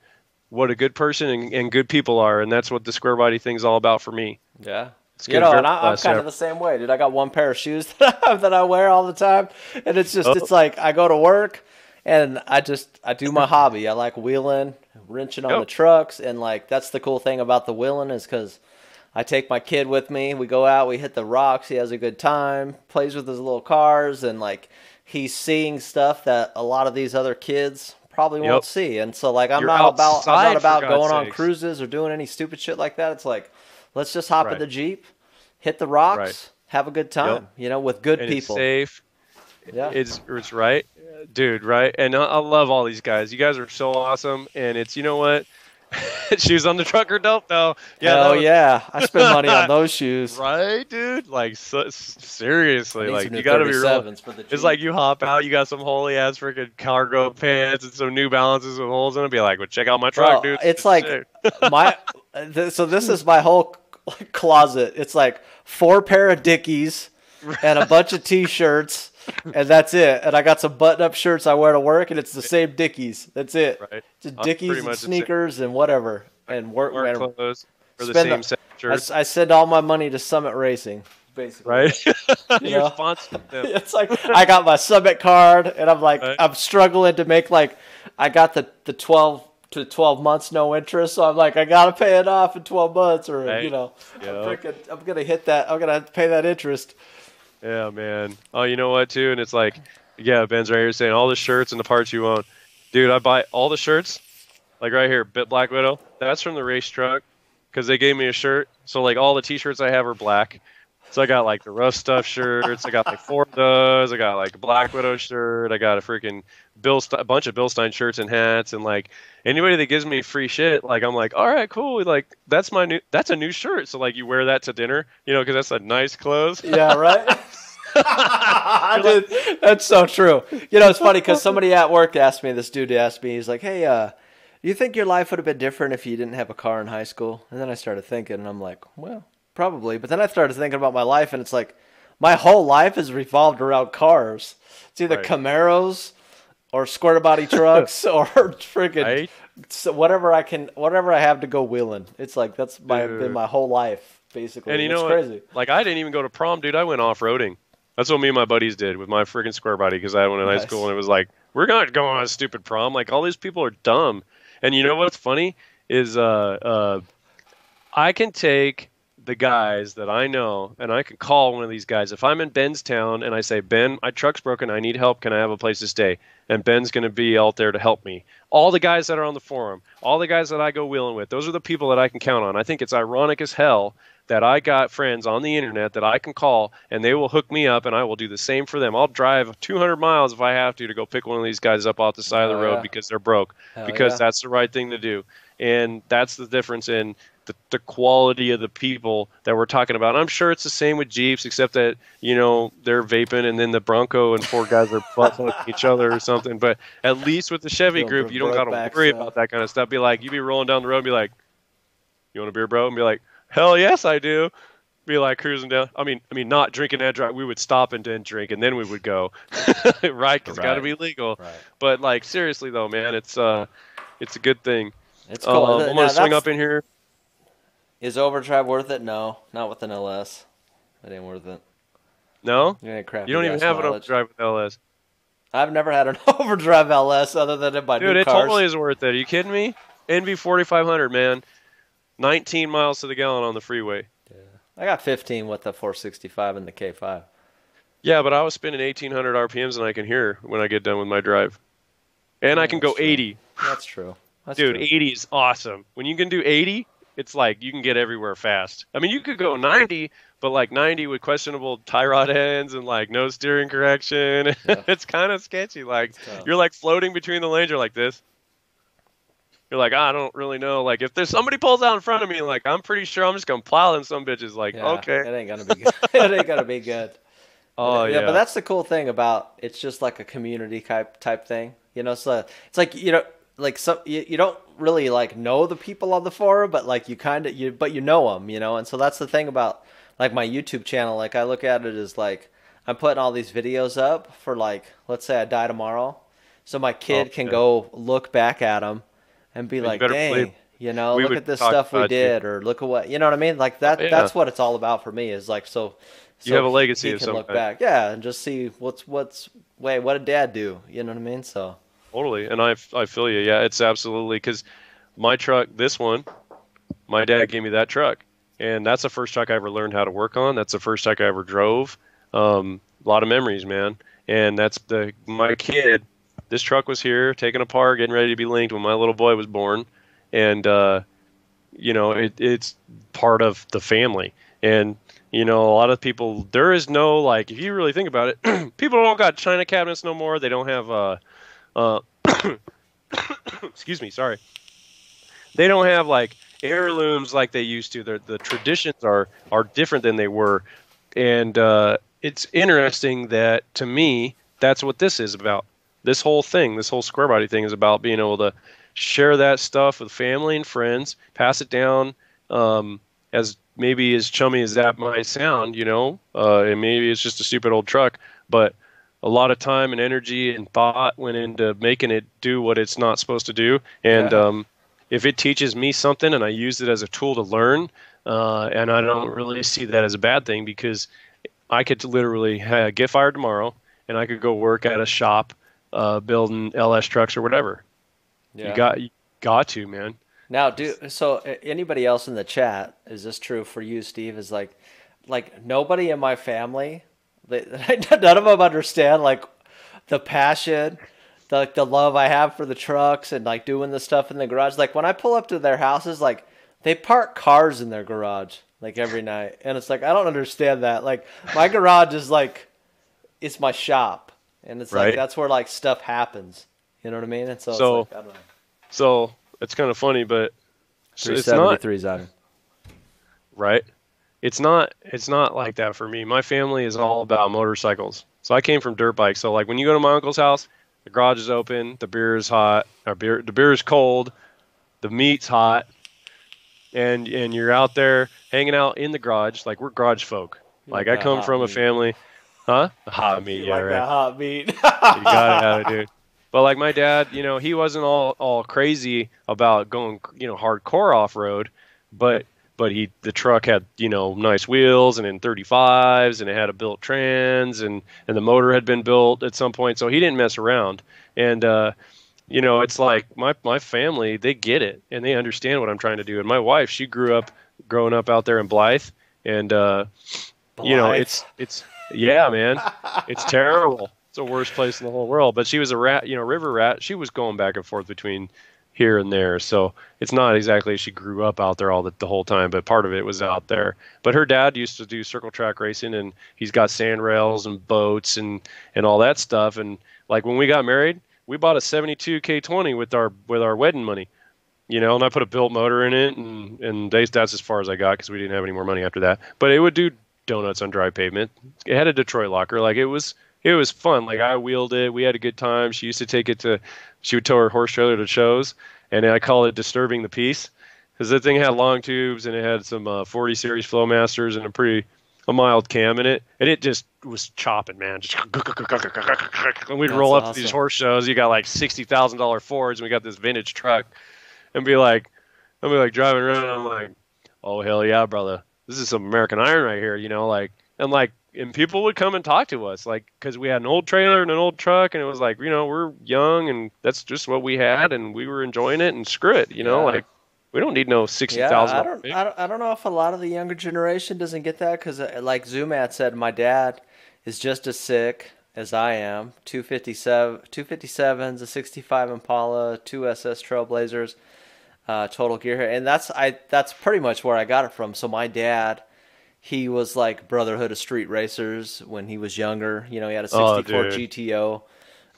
what a good person and good people are, and that's what the square body thing's all about for me. Yeah. It's You good. know, Very and I'm blessed. kind of the same way, dude. I got one pair of shoes that I wear all the time, and Oh, it's like I go to work, and I do my hobby. I like wheeling, wrenching on the yep. trucks, and like that's the cool thing about the wheeling is because I take my kid with me. We go out, we hit the rocks. He has a good time, plays with his little cars, and like he's seeing stuff that a lot of these other kids probably won't Yep. see. And so like You're I'm not outside for about God's going on sakes. cruises or doing any stupid shit like that. It's like let's just hop in Right. the Jeep, hit the Right. rocks, have a good Yep. time, with good And it's people. safe. Yeah. It's right, dude. Right. And I love all these guys. You guys are so awesome. And it's you know what? Shoes on the truck are dope though. Yeah, that Hell was yeah. I spend money on those shoes. right, dude. Like I seriously, need some like new you got to be real. 37s for the It's Jeep. like you hop out, you got some holy ass freaking cargo pants and some New Balances with holes in it. Be like, well, check out my truck, Bro, dude. it's like my so this is my whole closet. It's like 4 pair of Dickies and a bunch of t-shirts and that's it. And I got some button-up shirts I wear to work and it's the same Dickies. That's it. right. Just I'm Dickies pretty and much the same. sneakers and whatever. And work Work man, clothes for the spend same set of shirts, I send all my money to Summit Racing, basically. right? You You're know? sponsoring them, It's like I got my Summit card, and I'm like right? I'm struggling to make like I got the 12 months no interest, so I'm like I gotta pay it off in 12 months, or Right. Yep. I'm gonna hit that. I'm gonna have to pay that interest. Yeah, man. Oh, you know what, too? And it's like, yeah, Ben's right here saying all the shirts and the parts you own. Dude, I buy all the shirts, like right here, Black Widow. That's from the race truck because they gave me a shirt. So, like, all the T-shirts I have are black. So I got, like, the Rough Stuff shirts. I got, like, 4 of those. I got, like, a Black Widow shirt. I got a freaking a bunch of Bill Stein shirts and hats. And, like, anybody that gives me free shit, like, I'm like, all right, cool. Like, that's a new shirt. So, like, you wear that to dinner, because that's a nice clothes. Yeah, right. Dude, that's so true. It's funny because somebody at work asked me. This dude asked me. He's like, "Hey, do you think your life would have been different if you didn't have a car in high school?" And then I started thinking, and I'm like, "Well, probably." But then I started thinking about my life, and it's like my whole life has revolved around cars. It's either Right. Camaros or square body trucks or freaking Right? whatever I have to go wheeling. It's like that's been Dude. my whole life basically. And you It's know crazy. what? Like, I didn't even go to prom, dude. I went off-roading. That's what me and my buddies did with my freaking square body because I had one in high Nice. school, and it was like, we're not going on a stupid prom. Like, all these people are dumb. And you know what's funny is I can take the guys that I know, and I can call one of these guys. If I'm in Ben's town and I say, Ben, my truck's broken. I need help. Can I have a place to stay? And Ben's going to be out there to help me. All the guys that are on the forum, all the guys that I go wheeling with, those are the people that I can count on. I think it's ironic as hell that I got friends on the internet that I can call, and they will hook me up, and I will do the same for them. I'll drive 200 miles if I have to go pick one of these guys up off the side of the Oh, road yeah. because they're broke, Hell because yeah. that's the right thing to do. And that's the difference in the quality of the people that we're talking about. I'm sure it's the same with Jeeps, except that, they're vaping, and then the Bronco and 4 guys are butt-fucking each other or something. But at least with the Chevy Little group, you don't got to Brokeback worry stuff. about that kind of stuff. You be rolling down the road and be like, you want a beer, bro? And be like, hell yes, I do. be like cruising down. I mean, not drinking and drive. We would stop and then drink, and then we would go, right? Because it's got to be legal. Right. But like seriously though, man, it's a good thing. It's cool. I'm gonna swing up in here. Is overdrive worth it? No, not with an LS. It ain't worth it. No, You ain't crappy you don't even gas have an mileage. overdrive with LS. I've never had an overdrive LS other than in my Dude, new it cars. totally is worth it. Are you kidding me? NV 4500, man. 19 miles to the gallon on the freeway. Yeah. I got 15 with the 465 and the K5. Yeah, but I was spinning 1800 RPMs and I can hear when I get done with my drive. And I can go That's true. 80. That's true. Dude, 80 is awesome. When you can do 80, it's like you can get everywhere fast. I mean, you could go 90, but like 90 with questionable tie rod ends and like no steering correction. Yeah. It's kind of sketchy. Like you're like floating between the lanes. You're like this. You're like, I don't really know. Like if there's somebody pulls out in front of me, like I'm pretty sure I'm just gonna plow them some bitches. Like okay, it ain't gonna be good. It ain't gonna be good. Oh yeah. But that's the cool thing about it's just like a community type thing. You know, so it's like like you don't really like know the people on the forum, but like but you know them, and so that's the thing about like my YouTube channel. Like I look at it as like I'm putting all these videos up for like let's say I die tomorrow, so my kid can go look back at them and be like, dang, look at this stuff we did, or look at what, you know what I mean? Like that. Yeah. That's what it's all about for me. Is like so you have a legacy he of can some look kind. back, yeah, and just see what did Dad do? You know what I mean? So. Totally, and I feel you. Yeah, it's absolutely because my truck, this one, my dad gave me that truck, and that's the first truck I ever learned how to work on. That's the first truck I ever drove. A lot of memories, man. And that's my kid. This truck was here, taken apart, getting ready to be linked when my little boy was born, and it's part of the family. And a lot of people, there is no like, if you really think about it, people don't got china cabinets no more. They don't have excuse me, sorry. They don't have like heirlooms like they used to. The traditions are different than they were, and it's interesting that to me that's what this is about. This whole thing, this whole Square Body thing, is about being able to share that stuff with family and friends, pass it down, as maybe as chummy as that might sound, and maybe it's just a stupid old truck, but a lot of time and energy and thought went into making it do what it's not supposed to do. And if it teaches me something and I use it as a tool to learn, and I don't really see that as a bad thing, because I could literally get fired tomorrow and I could go work at a shop building LS trucks or whatever. Yeah. You got to, man. Now, so anybody else in the chat, is this true for you, Steve? Is like nobody in my family, none of them understand like the passion, the love I have for the trucks and like doing the stuff in the garage. Like when I pull up to their houses, like they park cars in their garage like every night, and it's like I don't understand that. Like my garage is like it's my shop, and it's like that's where like stuff happens. You know what I mean? And so it's like, I don't know. So it's kind of funny, but it's not right. It's not like that for me. My family is all about motorcycles. So I came from dirt bikes. So like when you go to my uncle's house, the garage is open, the beer is hot, the beer is cold, the meat's hot, and you're out there hanging out in the garage. Like we're garage folk. Like I come from a family, huh? Hot meat, yeah, right. Hot meat. You got it, have it, dude. But like my dad, he wasn't all crazy about going, hardcore off road, but the truck had, nice wheels and in 35s, and it had a built trans, and the motor had been built at some point, so he didn't mess around. And it's like my family, they get it and they understand what I'm trying to do. And my wife, she growing up out there in Blythe, and it's yeah, man, it's terrible. It's the worst place in the whole world. But she was a rat, river rat. She was going back and forth between here and there. So it's not exactly she grew up out there the whole time, but part of it was out there. But her dad used to do circle track racing, and he's got sand rails and boats and all that stuff. And like when we got married, we bought a 72 K20 with our wedding money, and I put a built motor in it, and that's as far as I got because we didn't have any more money after that. But it would do donuts on dry pavement. It had a Detroit locker. Like it was fun. Like I wheeled it. We had a good time. She used to take it she would tow her horse trailer to shows, and I call it disturbing the peace. because that thing had long tubes and it had some 40 series Flowmasters and a mild cam in it, and it just was chopping, man. Just and we'd That's roll up to these awesome. horse shows. You got like $60,000 Fords, and we got this vintage truck, and I'd be like driving around. And I'm like, oh hell yeah, brother, this is some American Iron right here, you know, like and people would come and talk to us, like, because we had an old trailer and an old truck, and it was like, you know, we're young and that's just what we had, and we were enjoying it, and screw it, you know, Yeah. like we don't need no sixty Yeah, thousand dollar vehicle. I don't know if a lot of the younger generation doesn't get that because, like Zumat said, my dad is just as sick as I am. 257s, a 65 Impala, two SS Trailblazers, Total Gear, and that's pretty much where I got it from. So my dad, he was like Brotherhood of Street Racers when he was younger. You know, he had a Oh, 64 dude, GTO.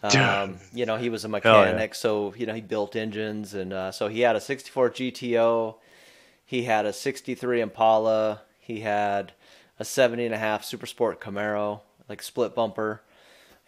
dude, You know, he was a hell yeah. mechanic, so you know he built engines, and so he had a '64 GTO, he had a '63 Impala, he had a 70 and a half Super Sport Camaro, like split bumper,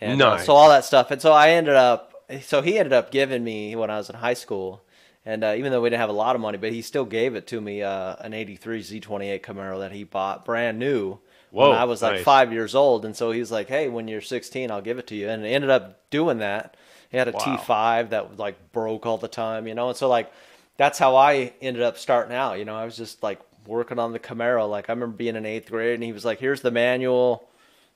and so all Nice. that stuff. And so I ended up, so he ended up giving me when I was in high school, and even though we didn't have a lot of money, but he still gave it to me an '83 Z28 Camaro that he bought brand new when I Whoa, was like nice. 5 years old. And so he's like, "Hey, when you're 16, I'll give it to you." And he ended up doing that. He had a Wow. T5 that like broke all the time, you know. And so like that's how I ended up starting out. You know, I was just like working on the Camaro. Like I remember being in eighth grade, and he was like, "Here's the manual.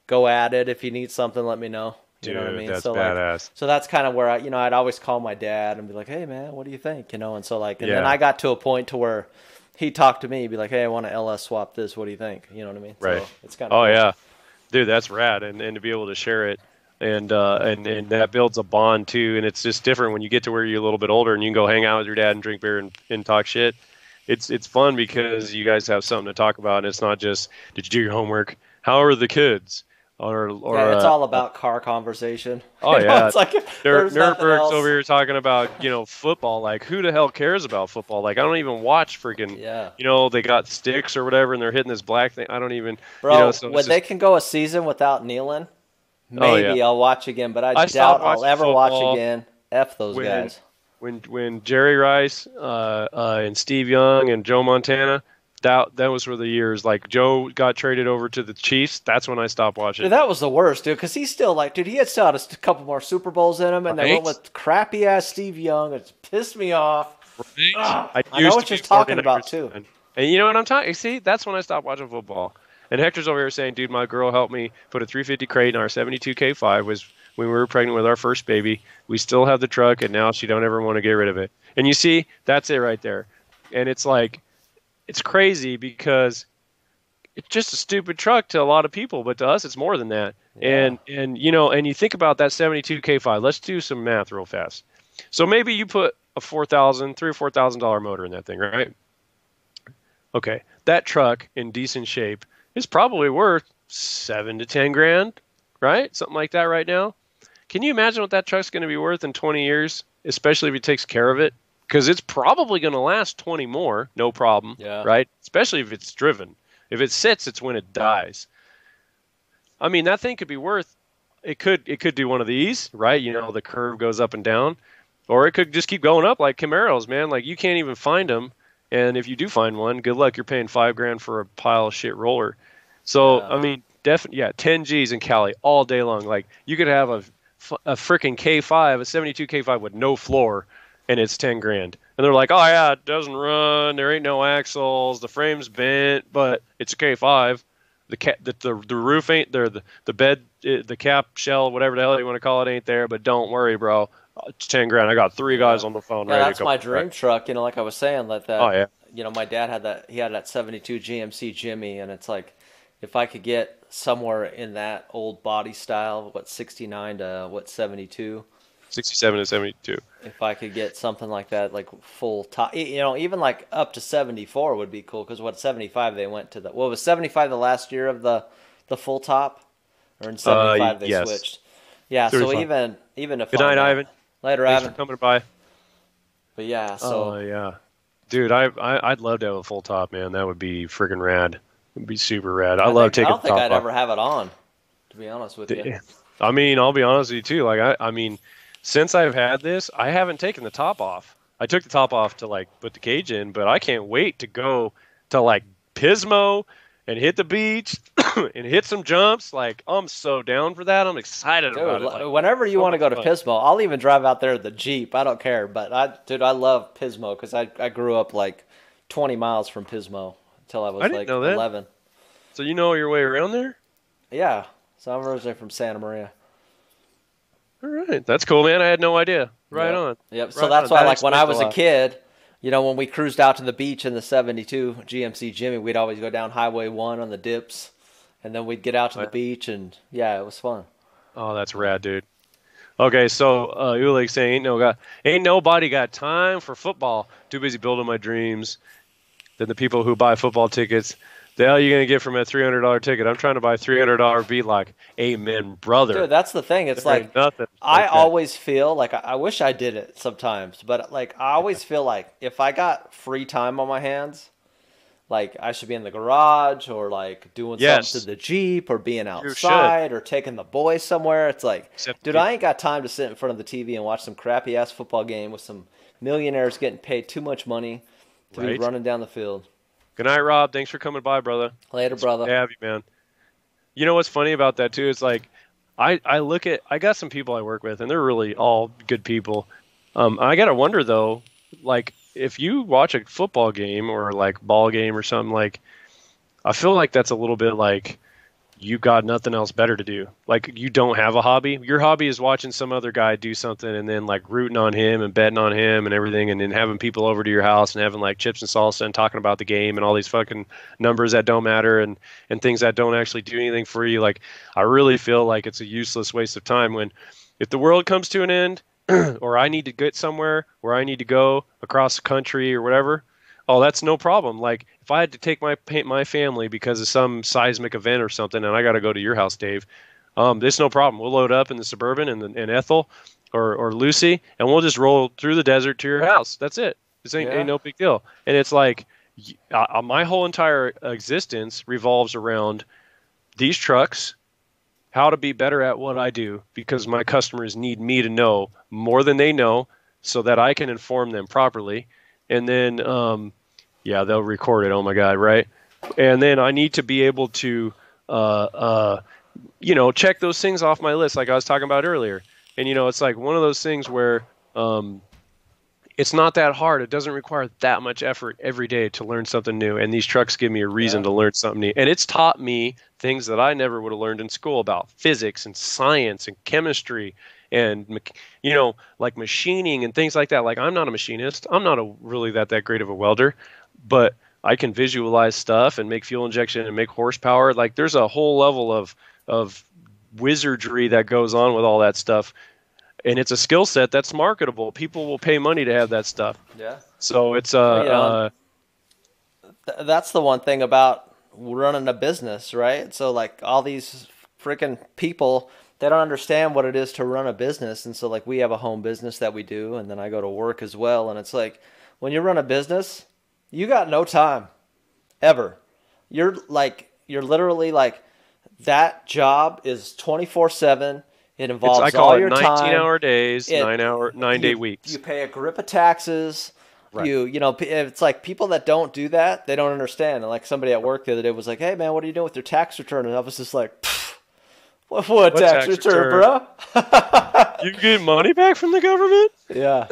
Go at it. If you need something, let me know." You know what I Dude, mean? that's So like, badass. so that's kind of where I, you know, I'd always call my dad and be like, "Hey man, what do you think?" You know, and so like, and then Yeah, I got to a point to where he talked to me, he'd be like, "Hey, I want to LS swap this. What do you think?" You know what I mean? right. So it's kind of Oh cool. yeah. Dude, that's rad, and to be able to share it, and that builds a bond too, and it's just different when you get to where you're a little bit older and you can go hang out with your dad and drink beer and talk shit. It's fun because you guys have something to talk about, and it's not just did you do your homework? How are the kids? Yeah, Or it's all about car conversation. oh You know, yeah, it's like there's nothing Nerdberg's over else. here talking about, you know, football. Like, who the hell cares about football? Like, I don't even watch freaking, Yeah. you know, they got sticks or whatever, and they're hitting this black thing. I don't even, you know, Bro, so it's when they just, can go a season without kneeling, oh yeah. maybe I'll watch again, but I I stopped doubt I'll watching ever watch football again. F those when guys. when Jerry Rice and Steve Young and Joe Montana. That was for the years. Like Joe got traded over to the Chiefs. That's when I stopped Dude, watching. that was the worst, dude, because he's still like, dude, he had still had a couple more Super Bowls in him, and they went Right? with crappy ass Steve Young. It's pissed me off. Right? Ugh. I I know used to what be you're a talking 49ers about, too. fan. And you know what I'm talking? See, that's when I stopped watching football. And Hector's over here saying, dude, my girl helped me put a 350 crate in our 72 K5 was when we were pregnant with our first baby. We still have the truck, and now she don't ever want to get rid of it. And you see, that's it right there. And it's like, it's crazy because it's just a stupid truck to a lot of people, but to us, it's more than that. Yeah. And you know, and you think about that 72 K5. Let's do some math real fast. So maybe you put a 4,000, $3 or $4,000 motor in that thing, right? Okay, that truck in decent shape is probably worth 7 to 10 grand, right? Something like that right now. Can you imagine what that truck's going to be worth in 20 years, especially if it takes care of it? Because it's probably going to last 20 more, no problem, Yeah. right? Especially if it's driven. If it sits, it's when it dies. I mean, that thing could be worth. It could do one of these, right? You know, the curve goes up and down, or it could just keep going up like Camaros, man. Like you can't even find them, and if you do find one, good luck. You're paying 5 grand for a pile of shit roller. So Yeah. I mean, definitely, yeah, 10 G's in Cali all day long. Like you could have a freaking K5, a 72 K5 with no floor, and it's 10 grand. And they're like, oh yeah, it doesn't run. There ain't no axles. The frame's bent, but it's a K5. The roof ain't there. The bed, the cap shell, whatever the hell you want to call it, ain't there. But don't worry, bro. It's 10 grand. I got three Yeah. guys on the phone Yeah, ready to that's go. my Right. dream truck. You know, like I was saying, like Oh that. yeah. You know, my dad had that. He had that '72 GMC Jimmy, and it's like, if I could get somewhere in that old body style, what '69 to what '72, 67 and 72. if I could get something like that, like full top, you know, even like up to '74 would be cool. Because what '75 they went to the, what was '75 the last year of the full top, or in '75 they Yes. switched. Yeah, so 35. even to Good night, find that Ivan. later, Thanks for Evan. coming by. But yeah, Oh so yeah, dude. I'd love to have a full top, man. That would be freaking rad. It'd be super rad. I love I taking don't the think top I'd off. ever have it on, to be honest with you. I mean, I'll be honest with you too. Like I mean, since I've had this, I haven't taken the top off. I took the top off to like put the cage in, but I can't wait to go to like Pismo and hit the beach and hit some jumps. Like I'm so down for that. I'm excited Dude, about it. Like whenever you so want to much go to fun. Pismo, I'll even drive out there in the Jeep. I don't care. But I love Pismo because I grew up like 20 miles from Pismo until I I was didn't like know that. 11. So you know your way around there? Yeah, so I'm originally from Santa Maria. All right, that's cool, man. I had no idea. Right Yep. on, Yep. So right that's on. why, That like, when I explains a was a lot. kid, when we cruised out to the beach in the 72 GMC Jimmy, we'd always go down Highway 1 on the dips, and then we'd get out to the beach, and yeah, it was fun. Oh, that's rad, dude. Okay, so Ulik saying ain't nobody got time for football. Too busy building my dreams. Then the people who buy football tickets, the hell are you gonna get from a $300 ticket? I'm trying to buy a $300 beat like, amen, brother. Dude, that's the thing. It's There ain't like, nothing I like that. always feel like I wish I did it sometimes, but like, I always feel like if I got free time on my hands, like I should be in the garage or like doing something to Yes, the Jeep or being you should. outside or taking the boys somewhere. It's like, Except dude, you, I ain't got time to sit in front of the TV and watch some crappy ass football game with some millionaires getting paid too much money to be right? running down the field. Good night, Rob. Thanks for coming by, brother. Later, It's good brother. to have you, man. You know what's funny about that too? It's like I got some people I work with, and they're really all good people. I gotta wonder though, like if you watch a football game or like ball game or something, like I feel like that's a little bit like you got nothing else better to do. Like you don't have a hobby. Your hobby is watching some other guy do something and then like rooting on him and betting on him and everything, and then having people over to your house and having like chips and salsa and talking about the game and all these fucking numbers that don't matter and things that don't actually do anything for you. Like I really feel like it's a useless waste of time when if the world comes to an end or I need to get somewhere where I need to go across the country or whatever. Oh, that's no problem. Like if I had to take my family because of some seismic event or something, and I got to go to your house, Dave, it's no problem. We'll load up in the Suburban and Ethel or Lucy, and we'll just roll through the desert to your house. That's it. This ain't Yeah. no big deal. And it's like my whole entire existence revolves around these trucks, how to be better at what I do because my customers need me to know more than they know so that I can inform them properly. And then, yeah, they'll record it. Oh my God, right? And then I need to be able to, uh, uh, check those things off my list, like I was talking about earlier. And it's like one of those things where it's not that hard. It doesn't require that much effort every day to learn something new. And these trucks give me a reason Yeah. to learn something new. And it's taught me things that I never would have learned in school about physics and science and chemistry and like machining and things like that. Like I'm not a machinist. I'm not really that great of a welder, but I can visualize stuff and make fuel injection and make horsepower. Like there's a whole level of wizardry that goes on with all that stuff, and it's a skill set that's marketable. People will pay money to have that stuff. Yeah. So it's Well, that's the one thing about running a business, right? So like all these freaking people, they don't understand what it is to run a business, and so like we have a home business that we do, and then I go to work as well, and it's like when you run a business, you got no time ever. You're literally like that job is 24/7. It I involves call all it your time. 19-hour days, It 9-day you weeks. pay a grip of taxes. Right. It's like people that don't do that, they don't understand. And like somebody at work the other day was like, "Hey man, what are you doing with your tax return?" And I was just like, what What tax tax return, return? bro?" You get money back from the government? Yeah.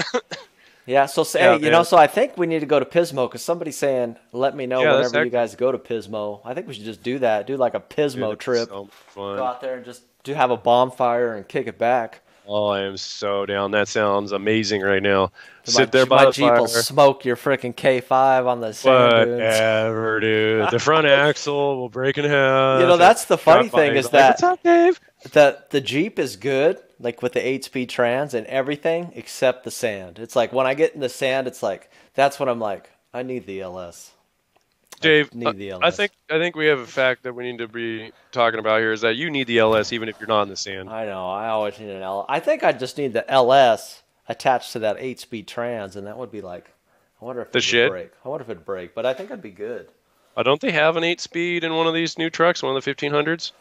Yeah, so Yeah, say, man. so I think we need to go to Pismo because somebody's saying, let me know Yeah, that's whenever you hectic. guys go to Pismo. I think we should just do that. Do like a Dude, Pismo that'd be trip. so much Go fun. out there and just do have a bonfire and kick it back. Oh, I am so down. That sounds amazing right now. My, Sit there by my the Jeep will fire. smoke your freaking K5 on the sand dunes. Whatever, dude. The front axle will break in half. And That's the funny drop by thing and is be like, "What's that up, Dave?" the Jeep is good, like with the 8-speed trans and everything except the sand. It's like when I get in the sand, it's like that's when I'm like, I need the LS. I Dave, need the I LS. think I think we have a fact that we need to be talking about here is that you need the LS even if you're not in the sand. I know. I always need an L. I think I just need the LS attached to that 8-speed trans, and that would be like, I wonder if The it would shit. break. I wonder if it'd break, but I think it'd be good. Don't they have an 8-speed in one of these new trucks, one of the 1500s?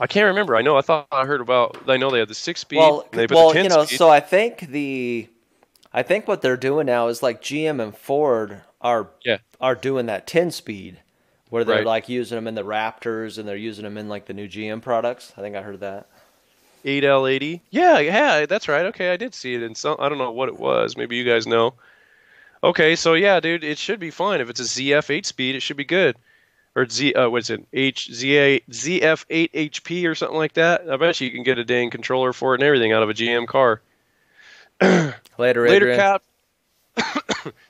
I can't remember. I thought I heard about. I know they had the 6-speed Well, and they put the well, you know, 10-speed. so I think what they're doing now is like GM and Ford Yeah. are doing that 10 speed where they're Right. like using them in the Raptors and they're using them in like the new GM products. I think I heard that. 8L80. Yeah, yeah, that's right. Okay, I did see it in some. I don't know what it was. Maybe you guys know. Okay, so yeah, dude, it should be fine. If it's a ZF 8-speed, it should be good. Or what's it? ZF 8 HP or something like that. I bet you can get a dang controller for it and everything out of a GM car. Later, Later, Adrian. Cap.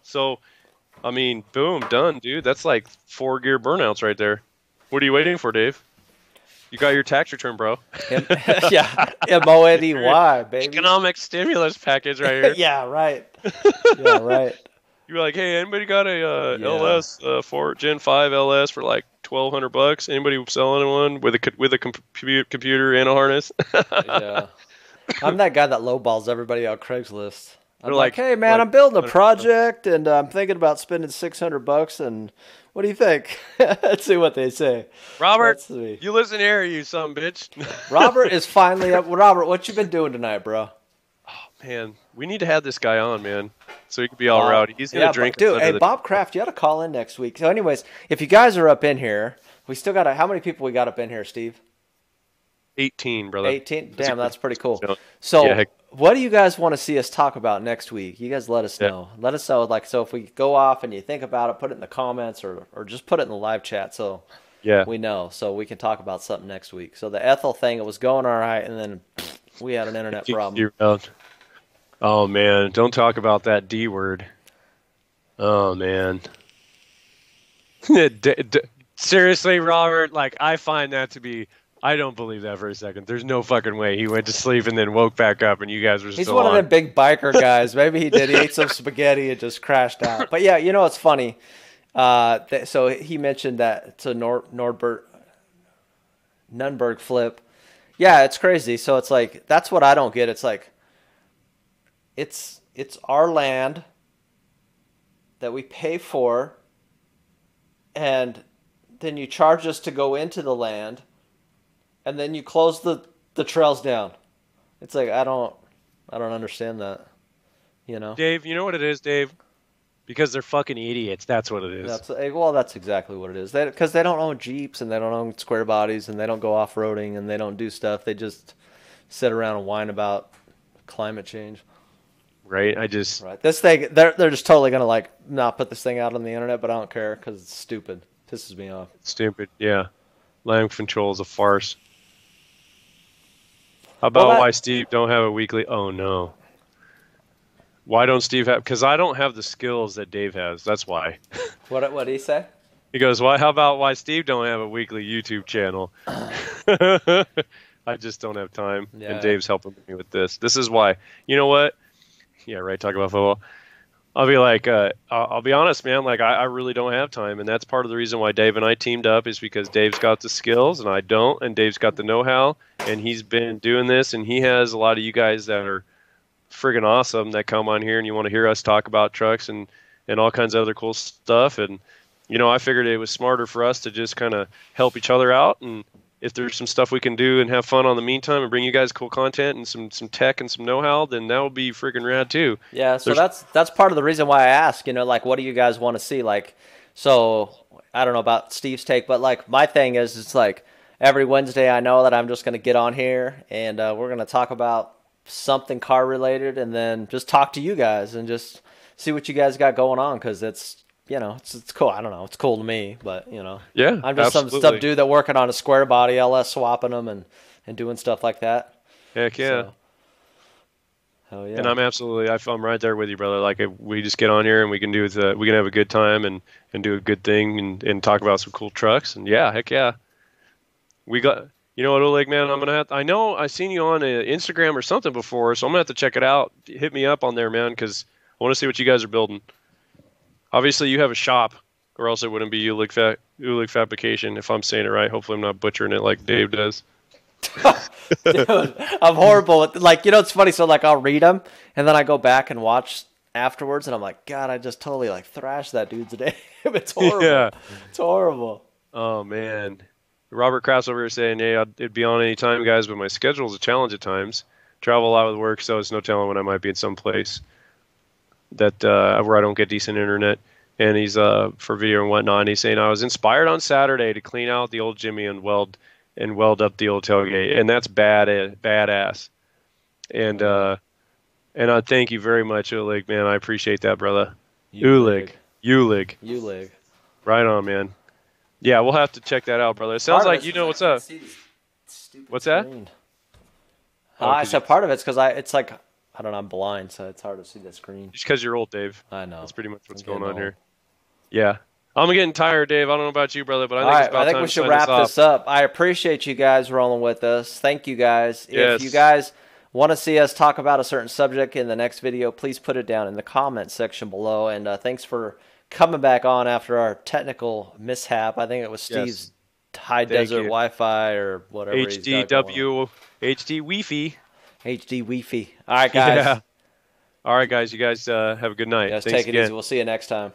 So, I mean, boom, done, dude. That's like 4-gear burnouts right there. What are you waiting for, Dave? You got your tax return, bro. Yeah, MONEY, baby. Economic stimulus package right here. Yeah, right. Yeah, right. You were like, hey, anybody got a Yeah. LS for Gen 5 LS for like $1,200? Anybody selling one with a computer and a harness? Yeah. I'm that guy that lowballs everybody on Craigslist. I'm They're like, like, hey man, I'm building a project and I'm thinking about spending $600 and what do you think? Let's see what they say. Robert, Let's see. you listen here, you son bitch. Robert is finally up. Robert, what you been doing tonight, bro? Man, we need to have this guy on, man, so he can be all rowdy. He's gonna drink. Dude, hey, Bob Kraft, you got to call in next week. So, anyways, if you guys are up in here, we still got how many people we got up in here, Steve? 18, brother. 18. Damn, that's pretty cool. Yeah, So, heck. what do you guys want to see us talk about next week? You guys let us Yeah. know. Let us know. Like, so if we go off and you think about it, put it in the comments or just put it in the live chat so Yeah. we know. So we can talk about something next week. So the Ethel thing, it was going all right, and then we had an internet problem. Oh man, don't talk about that D word. Oh man. Seriously, Robert, like I find that to be. I don't believe that for a second. There's no fucking way he went to sleep and then woke back up and you guys were He's still one on. of them big biker guys. Maybe he did. He ate some spaghetti and just crashed out. But yeah, you know what's funny? So he mentioned that it's a Nürburgring flip. Yeah, it's crazy. So it's like that's what I don't get. It's like it's our land that we pay for, and then you charge us to go into the land, and then you close the trails down. It's like I don't understand that. You know, Dave, you know what it is, Dave? Because they're fucking idiots. That's what it is. That's exactly what it is. Because they don't own Jeeps and they don't own square bodies and they don't go off roading and they don't do stuff. They just sit around and whine about climate change. Right? Right. This thing, they're just totally gonna like not put this thing out on the internet, but I don't care because it's stupid. Pisses me off. Stupid. Yeah. Land control is a farce. How about why Steve don't have a weekly? Oh no. Why don't Steve have? Because I don't have the skills that Dave has. That's why. What did he say? He goes, "Why? How about why Steve don't have a weekly YouTube channel?" I just don't have time, Yeah. and Dave's helping me with this. This is why. You know what? Yeah, right. Talk about football. I'll be like, I'll be honest, man. Like, I really don't have time, and that's part of the reason why Dave and I teamed up is because Dave's got the skills and I don't, and Dave's got the know-how, and he's been doing this, and he has a lot of you guys that are friggin' awesome that come on here and you want to hear us talk about trucks and all kinds of other cool stuff. And, you know, I figured it was smarter for us to just kind of help each other out. And if there's some stuff we can do and have fun on the meantime and bring you guys cool content and some tech and some know-how, then that would be friggin' rad too. Yeah, so that's part of the reason why I ask, you know, like, what do you guys want to see? Like, so I don't know about Steve's take, but like my thing is, it's like every Wednesday I know that I'm just going to get on here and we're going to talk about something car related and then just talk to you guys and just see what you guys got going on because it's, you know, it's cool. I don't know. It's cool to me, but, you know. Yeah, I'm just absolutely. some dude that working on a square body, LS swapping them and doing stuff like that. Heck yeah. So, hell yeah. And I'm right there with you, brother. Like, if we just get on here and we can we can have a good time and do a good thing and talk about some cool trucks. And yeah, heck yeah. You know what, Oleg, man, I know I seen you on Instagram or something before, so I'm going to have to check it out. Hit me up on there, man, because I want to see what you guys are building. Obviously, you have a shop, or else it wouldn't be Ulig Fabrication, if I'm saying it right. Hopefully, I'm not butchering it like Dave does. Dude, I'm horrible. Like, you know, it's funny. So, like, I'll read them, and then I go back and watch afterwards, and I'm like, God, I just totally, like, thrashed that dude's name. It's horrible. Yeah. It's horrible. Oh, man. Robert Kraft's over here saying, "Hey, it'd be on any time, guys, but my schedule's a challenge at times. Travel a lot with work, so it's no telling when I might be in some place that where I don't get decent internet." And he's for video and whatnot. And he's saying, "I was inspired on Saturday to clean out the old Jimmy and weld up the old tailgate, and that's badass." And I thank you very much, Ulig, man. I appreciate that, brother. Ulig. Right on, man. Yeah, we'll have to check that out, brother. It sounds like you know what's up. What's that? I said part of it's because it's like, I don't know, I'm blind, so it's hard to see the screen. Just because you're old, Dave. I know. That's pretty much what's going on here. Yeah. I'm getting tired, Dave. I don't know about you, brother, but I think it's about time we should wrap this up. I appreciate you guys rolling with us. Thank you guys. Yes. If you guys want to see us talk about a certain subject in the next video, please put it down in the comment section below. And thanks for coming back on after our technical mishap. I think it was Steve's high desert Wi-Fi or whatever. HDW, HD Wi-Fi. HD Wi-Fi. All right, guys. Yeah. All right, guys. You guys have a good night. Yes, Thanks take it again. easy. We'll see you next time.